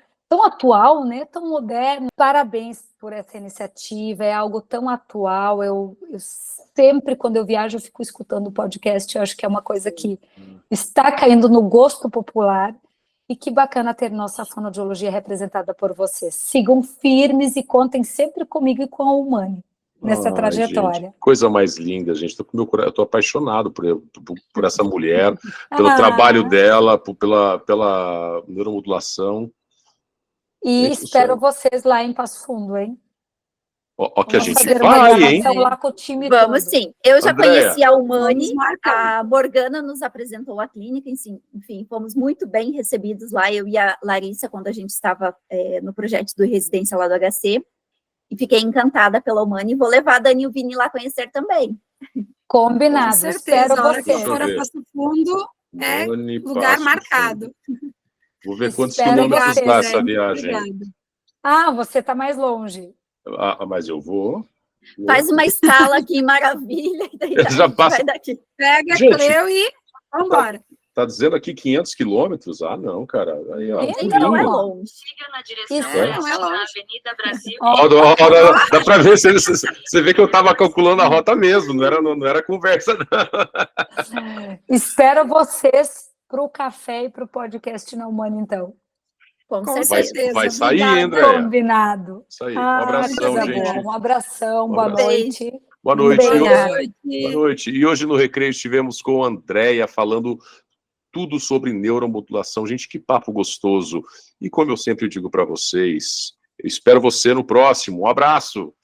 atual, né, tão moderno. Parabéns por essa iniciativa, é algo tão atual. Eu sempre, quando eu viajo, eu fico escutando o podcast, eu acho que é uma coisa que está caindo no gosto popular. E que bacana ter nossa fonoaudiologia representada por vocês. Sigam firmes e contem sempre comigo e com a Humane nessa trajetória. Gente, coisa mais linda, gente. Eu tô apaixonado por essa mulher, pelo trabalho dela, pela neuromodulação. E espero vocês lá em Passo Fundo, hein? Ó, que a gente vai, hein? Lá com o time Vamos todo. sim. Eu já conheci a Humane, a Morgana nos apresentou a clínica, enfim, fomos muito bem recebidos lá, eu e a Larissa, quando a gente estava no projeto do Residência lá do HC, e fiquei encantada pela Humane, e vou levar a Dani e o Vini lá conhecer também. Combinado, com certeza, espero a hora que você. for a Passo Fundo, é lugar marcado. Vou ver quantos quilômetros dá essa viagem. Obrigada. Ah, você está mais longe. Mas eu vou. Faz uma escala aqui, maravilha. E daí já passa. Vai daqui. Pega Cleo e vamos embora. Tá dizendo aqui 500 quilômetros? Ah, não, cara. Aí, ó, não é longe. Siga na direção não é longe. na Avenida Brasil. Dá para ver, você vê que eu estava calculando a rota mesmo, não era conversa, não. Espero vocês para o café e para o podcast na Humane, então. Com certeza. Vai sair, André. Combinado. Um abração, gente. Um abração, boa noite. Boa noite. Boa noite. E hoje no Recreio estivemos com a Andréia falando tudo sobre neuromodulação. Gente, que papo gostoso. E como eu sempre digo para vocês, eu espero você no próximo. Um abraço.